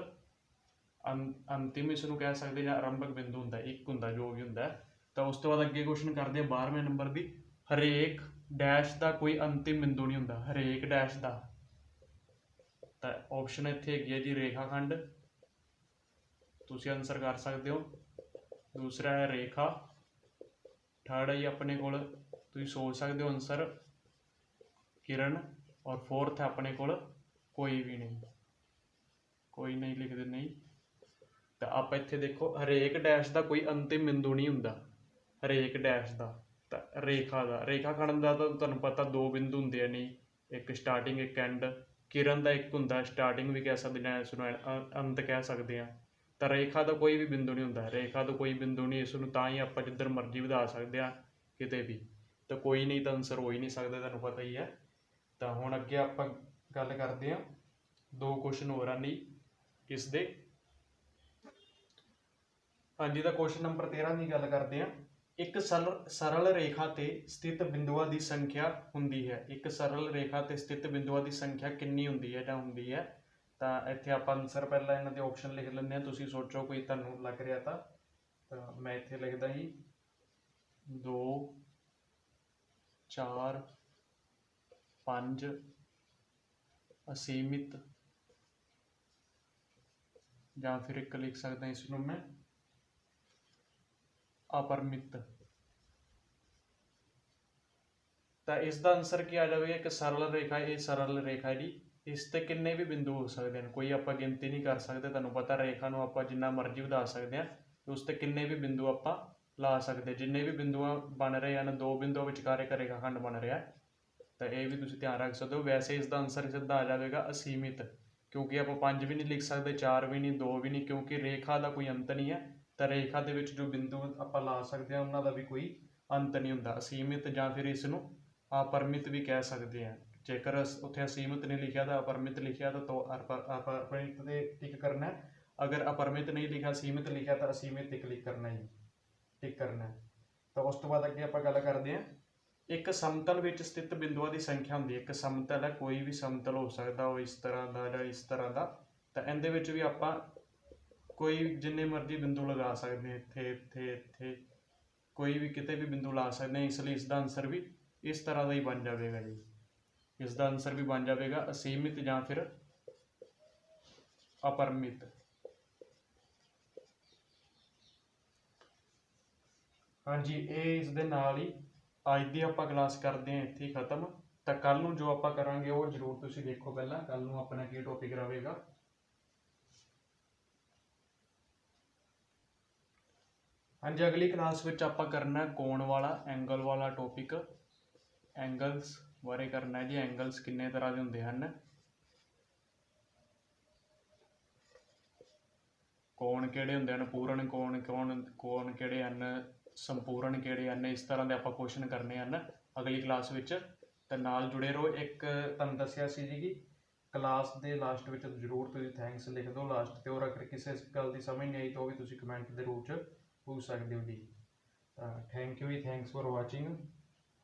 ਅੰਤਿਮ ਇਸ ਨੂੰ ਕਹਿ ਸਕਦੇ ਜਾਂ ਆਰੰਭਕ ਬਿੰਦੂ ਹੁੰਦਾ, ਇੱਕ ਹੁੰਦਾ ਜੋ ਵੀ ਹੁੰਦਾ। ਤਾਂ ਉਸ ਤੋਂ ਬਾਅਦ ਅੱਗੇ ਕੁਐਸਚਨ ਕਰਦੇ ਹਾਂ 12ਵੇਂ ਨੰਬਰ ਦੀ। ਹਰੇਕ ਡੈਸ਼ ਦਾ ਕੋਈ ਅੰਤਿਮ ਬਿੰਦੂ ਨਹੀਂ ਹੁੰਦਾ, ਹਰੇਕ ਡੈਸ਼ ਦਾ। ਤਾਂ ਆਪਸ਼ਨ ਇੱਥੇ ਹੈਗੀ ਹੈ ਜੀ ਰੇਖਾਖੰਡ, ਤੁਸੀਂ ਆਨਸਰ ਕਰ ਸਕਦੇ ਹੋ। ਦੂਸਰਾ ਹੈ ਰੇਖਾ। ਥਰਡ ਹੈ ਜੀ ਆਪਣੇ ਕੋਲ, ਤੁਸੀਂ ਸੋਚ ਸਕਦੇ ਹੋ ਆਨਸਰ, ਕਿਰਨ। ਔਰ ਫੋਰਥ ਹੈ ਆਪਣੇ ਕੋਲ ਕੋਈ ਵੀ ਨਹੀਂ, ਕੋਈ ਨਹੀਂ ਲਿਖ ਦਿੰਦੇ ਜੀ। ਤਾਂ ਆਪਾਂ ਇੱਥੇ ਦੇਖੋ ਹਰੇਕ ਡੈਸ਼ ਦਾ ਕੋਈ ਅੰਤਿਮ ਬਿੰਦੂ ਨਹੀਂ ਹੁੰਦਾ, ਹਰੇਕ ਡੈਸ਼ ਦਾ। ਤਾਂ ਰੇਖਾ ਦਾ, ਰੇਖਾਖੰਡ ਦਾ ਤਾਂ ਤੁਹਾਨੂੰ ਪਤਾ 2 ਬਿੰਦੂ ਹੁੰਦੇ ਆ, ਨਹੀਂ ਇੱਕ ਸਟਾਰਟਿੰਗ ਇੱਕ ਐਂਡ। ਕਿਰਨ ਦਾ ਇੱਕ ਹੁੰਦਾ ਸਟਾਰਟਿੰਗ ਵੀ ਕਹਿ ਸਕਦੇ ਜਾਂ ਇਸ ਨੂੰ ਅੰਤ ਕਹਿ ਸਕਦੇ ਹਾਂ। ਤਾਂ ਰੇਖਾ ਦਾ ਕੋਈ ਵੀ ਬਿੰਦੂ ਨਹੀਂ ਹੁੰਦਾ, ਰੇਖਾ ਦਾ ਕੋਈ ਬਿੰਦੂ ਨਹੀਂ। ਇਸ ਨੂੰ ਤਾਂ ਹੀ ਆਪਾਂ ਜਿੱਧਰ ਮਰਜ਼ੀ ਵਧਾ ਸਕਦੇ ਹਾਂ, ਕਿਤੇ ਵੀ। ਤਾਂ ਕੋਈ ਨਹੀਂ ਤਾਂ ਆਨਸਰ ਹੋ ਹੀ ਨਹੀਂ ਸਕਦਾ, ਤੁਹਾਨੂੰ ਪਤਾ ਹੀ ਹੈ। ਤਾਂ ਹੁਣ ਅੱਗੇ ਆਪਾਂ ਗੱਲ ਕਰਦੇ ਹਾਂ 2 ਕੁਐਸਚਨ ਹੋਰ ਹਨ ਜੀ ਇਸ ਦੇ। ਹਾਂਜੀ, ਤਾਂ ਕੁਐਸਚਨ ਨੰਬਰ 13 ਦੀ ਗੱਲ ਕਰਦੇ ਹਾਂ। ਇੱਕ ਸਰਲ ਰੇਖਾ ਤੇ ਸਥਿਤ ਬਿੰਦੂਆਂ ਦੀ ਸੰਖਿਆ ਹੁੰਦੀ ਹੈ। ਇੱਕ ਸਰਲ ਰੇਖਾ ਤੇ ਸਥਿਤ ਬਿੰਦੂਆਂ ਦੀ ਸੰਖਿਆ ਕਿੰਨੀ ਹੁੰਦੀ ਹੈ ਜਾਂ ਹੁੰਦੀ ਹੈ? ਤਾਂ ਇੱਥੇ ਆਪਾਂ ਆਨਸਰ ਪਹਿਲਾਂ ਇਹਨਾਂ ਦੇ ਆਪਸ਼ਨ ਲਿਖ ਲੈਂਦੇ ਹਾਂ, ਤੁਸੀਂ ਸੋਚੋ ਕੋਈ ਤੁਹਾਨੂੰ ਲੱਗ ਰਿਹਾ ਤਾਂ ਮੈਂ ਇੱਥੇ ਲਿਖਦਾ ਜੀ 2 4 5 ਅਸੀਮਿਤ, ਜਾਂ ਫਿਰ ਇੱਕ ਲਿਖ ਸਕਦਾ ਇਸ ਨੂੰ ਮੈਂ ਅਪਰਿਮਿਤ। ਤਾਂ ਇਸ ਦਾ ਆਨਸਰ ਕੀ ਆ ਜਾਵੇਗਾ? ਇੱਕ ਸਰਲ ਰੇਖਾ, ਇਹ ਸਰਲ ਰੇਖਾ ਜੀ, ਇਸ ਤੇ ਕਿੰਨੇ ਵੀ ਬਿੰਦੂ ਹੋ ਸਕਦੇ ਹਨ, ਕੋਈ ਆਪਾਂ ਗਿਣਤੀ ਨਹੀਂ ਕਰ ਸਕਦੇ। ਤੁਹਾਨੂੰ ਪਤਾ ਰੇਖਾ ਨੂੰ ਆਪਾਂ ਜਿੰਨਾ ਮਰਜ਼ੀ ਵਧਾ ਸਕਦੇ ਹਾਂ, ਉਸ ਤੇ ਕਿੰਨੇ ਵੀ ਬਿੰਦੂ ਆਪਾਂ ਲਾ ਸਕਦੇ। ਜਿੰਨੇ ਵੀ ਬਿੰਦੂ ਬਣ ਰਹੇ ਹਨ, 2 ਬਿੰਦੂਆਂ ਵਿਚਕਾਰ ਇੱਕ ਰੇਖਾ ਖੰਡ ਬਣ ਰਿਹਾ, ਤਾਂ ਇਹ ਵੀ ਤੁਸੀਂ ਧਿਆਨ ਰੱਖ ਸਕਦੇ ਹੋ। ਵੈਸੇ ਇਸ ਦਾ ਆਨਸਰ ਸਿੱਧਾ ਆ ਜਾਵੇਗਾ ਅਸੀਮਿਤ, ਕਿਉਂਕਿ ਆਪਾਂ 5 ਵੀ ਨਹੀਂ ਲਿਖ ਸਕਦੇ, 4 ਵੀ ਨਹੀਂ, 2 ਵੀ ਨਹੀਂ, ਕਿਉਂਕਿ ਰੇਖਾ ਦਾ ਕੋਈ ਅੰਤ ਨਹੀਂ ਹੈ। ਤਾਂ ਰੇਖਾ ਦੇ ਵਿੱਚ ਜੋ ਬਿੰਦੂ ਆਪਾਂ ਲਾ ਸਕਦੇ ਹਾਂ ਉਹਨਾਂ ਦਾ ਵੀ ਕੋਈ ਅੰਤ ਨਹੀਂ ਹੁੰਦਾ। ਅਸੀਮਿਤ ਜਾਂ ਫਿਰ ਇਸ ਨੂੰ ਅਪਰਿਮਿਤ ਵੀ ਕਹਿ ਸਕਦੇ ਹਾਂ। ਜੇਕਰ ਉੱਥੇ ਅਸੀਮਿਤ ਨਹੀਂ ਲਿਖਿਆ ਤਾਂ ਅਪਰਿਮਿਤ ਲਿਖਿਆ ਤਾਂ ਅਪਰਿਮਿਤ 'ਤੇ ਟਿਕ ਕਰਨਾ। ਅਗਰ ਅਪਰਿਮਿਤ ਨਹੀਂ ਲਿਖਿਆ, ਅਸੀਮਿਤ ਲਿਖਿਆ, ਤਾਂ ਅਸੀਮਿਤ 'ਤੇ ਕਲਿੱਕ ਕਰਨਾ ਜੀ, ਟਿਕ ਕਰਨਾ। ਤਾਂ ਉਸ ਤੋਂ ਬਾਅਦ ਅੱਗੇ ਆਪਾਂ ਗੱਲ ਕਰਦੇ ਹਾਂ, ਇੱਕ ਸਮਤਲ ਵਿੱਚ ਸਥਿਤ ਬਿੰਦੂਆਂ ਦੀ ਸੰਖਿਆ ਹੁੰਦੀ ਹੈ। ਇੱਕ ਸਮਤਲ ਹੈ, ਕੋਈ ਵੀ ਸਮਤਲ ਹੋ ਸਕਦਾ, ਉਹ ਇਸ ਤਰ੍ਹਾਂ ਦਾ ਜਾਂ ਇਸ ਤਰ੍ਹਾਂ ਦਾ। ਤਾਂ ਇਹਦੇ ਵਿੱਚ ਵੀ ਆਪਾਂ ਕੋਈ ਜਿੰਨੇ ਮਰਜ਼ੀ ਬਿੰਦੂ ਲਗਾ ਸਕਦੇ ਹਾਂ, ਇੱਥੇ ਇੱਥੇ ਇੱਥੇ, ਕੋਈ ਵੀ ਕਿਤੇ ਵੀ ਬਿੰਦੂ ਲਾ ਸਕਦੇ ਹਾਂ। ਇਸ ਲਈ ਇਸ ਦਾ ਆਨਸਰ ਵੀ ਇਸ ਤਰ੍ਹਾਂ ਦਾ ਹੀ ਬਣ ਜਾਵੇਗਾ ਜੀ। ਇਸ ਦਾ ਆਨਸਰ ਵੀ ਬਣ ਜਾਵੇਗਾ ਅਸੀਮਿਤ ਜਾਂ ਫਿਰ ਅਪਰਿਮਿਤ। ਹਾਂਜੀ, ਇਹ ਇਸ ਦੇ ਨਾਲ ਹੀ ਅੱਜ ਦੀ ਆਪਾਂ ਕਲਾਸ ਕਰਦੇ ਹਾਂ ਇੱਥੇ ਹੀ ਖਤਮ। ਤਾਂ ਕੱਲ ਨੂੰ ਜੋ ਆਪਾਂ ਕਰਾਂਗੇ ਉਹ ਜ਼ਰੂਰ ਤੁਸੀਂ ਦੇਖੋ। ਪਹਿਲਾਂ ਕੱਲ ਨੂੰ ਆਪਣਾ ਕੀ ਟੌਪਿਕ ਰਹੇਗਾ। ਹਾਂਜੀ, ਅਗਲੀ ਕਲਾਸ ਵਿੱਚ ਆਪਾਂ ਕਰਨਾ ਕੋਣ ਵਾਲਾ, ਐਂਗਲ ਵਾਲਾ ਟੌਪਿਕ। ਐਂਗਲਸ ਬਾਰੇ ਕਰਨਾ ਜੀ। ਐਂਗਲਸ ਕਿੰਨੇ ਤਰ੍ਹਾਂ ਦੇ ਹੁੰਦੇ ਹਨ, ਕੋਣ ਕਿਹੜੇ ਹੁੰਦੇ ਹਨ, ਪੂਰਨ ਕੋਣ ਕੋਣ ਕਿਹੜੇ ਹਨ, ਸੰਪੂਰਨ ਕਿਹੜੇ ਹਨ, ਇਸ ਤਰ੍ਹਾਂ ਦੇ ਆਪਾਂ ਕੁਐਸਚਨ ਕਰਨੇ ਹਨ ਅਗਲੀ ਕਲਾਸ ਵਿੱਚ। ਤਾਂ ਨਾਲ ਜੁੜੇ ਰਹੋ। ਇੱਕ ਤੁਹਾਨੂੰ ਦੱਸਿਆ ਸੀ ਜੀ ਕਿ ਕਲਾਸ ਦੇ ਲਾਸਟ ਵਿੱਚ ਜ਼ਰੂਰ ਤੁਸੀਂ ਥੈਂਕਸ ਲਿਖ ਦਿਓ ਲਾਸਟ 'ਤੇ, ਔਰ ਅਗਰ ਕਿਸੇ ਗੱਲ ਦੀ ਸਮਝ ਨਹੀਂ ਆਈ ਤਾਂ ਉਹ ਵੀ ਤੁਸੀਂ ਕਮੈਂਟ ਦੇ ਰੂਪ 'ਚ ਪੁੱਛ ਸਕਦੇ ਹੋ ਜੀ। ਤਾਂ ਥੈਂਕ ਯੂ ਜੀ, ਥੈਂਕਸ ਫॉर ਵਾਚਿੰਗ।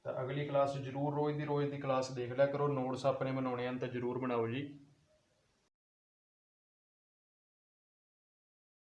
ਤਾਂ ਅਗਲੀ ਕਲਾਸ ਜ਼ਰੂਰ ਰੋਜ਼ ਦੀ ਕਲਾਸ ਦੇਖ ਲਿਆ ਕਰੋ। ਨੋਟਸ ਆਪਣੇ ਬਣਾਉਣੇ ਹਨ ਤਾਂ ਜ਼ਰੂਰ ਬਣਾਓ ਜੀ।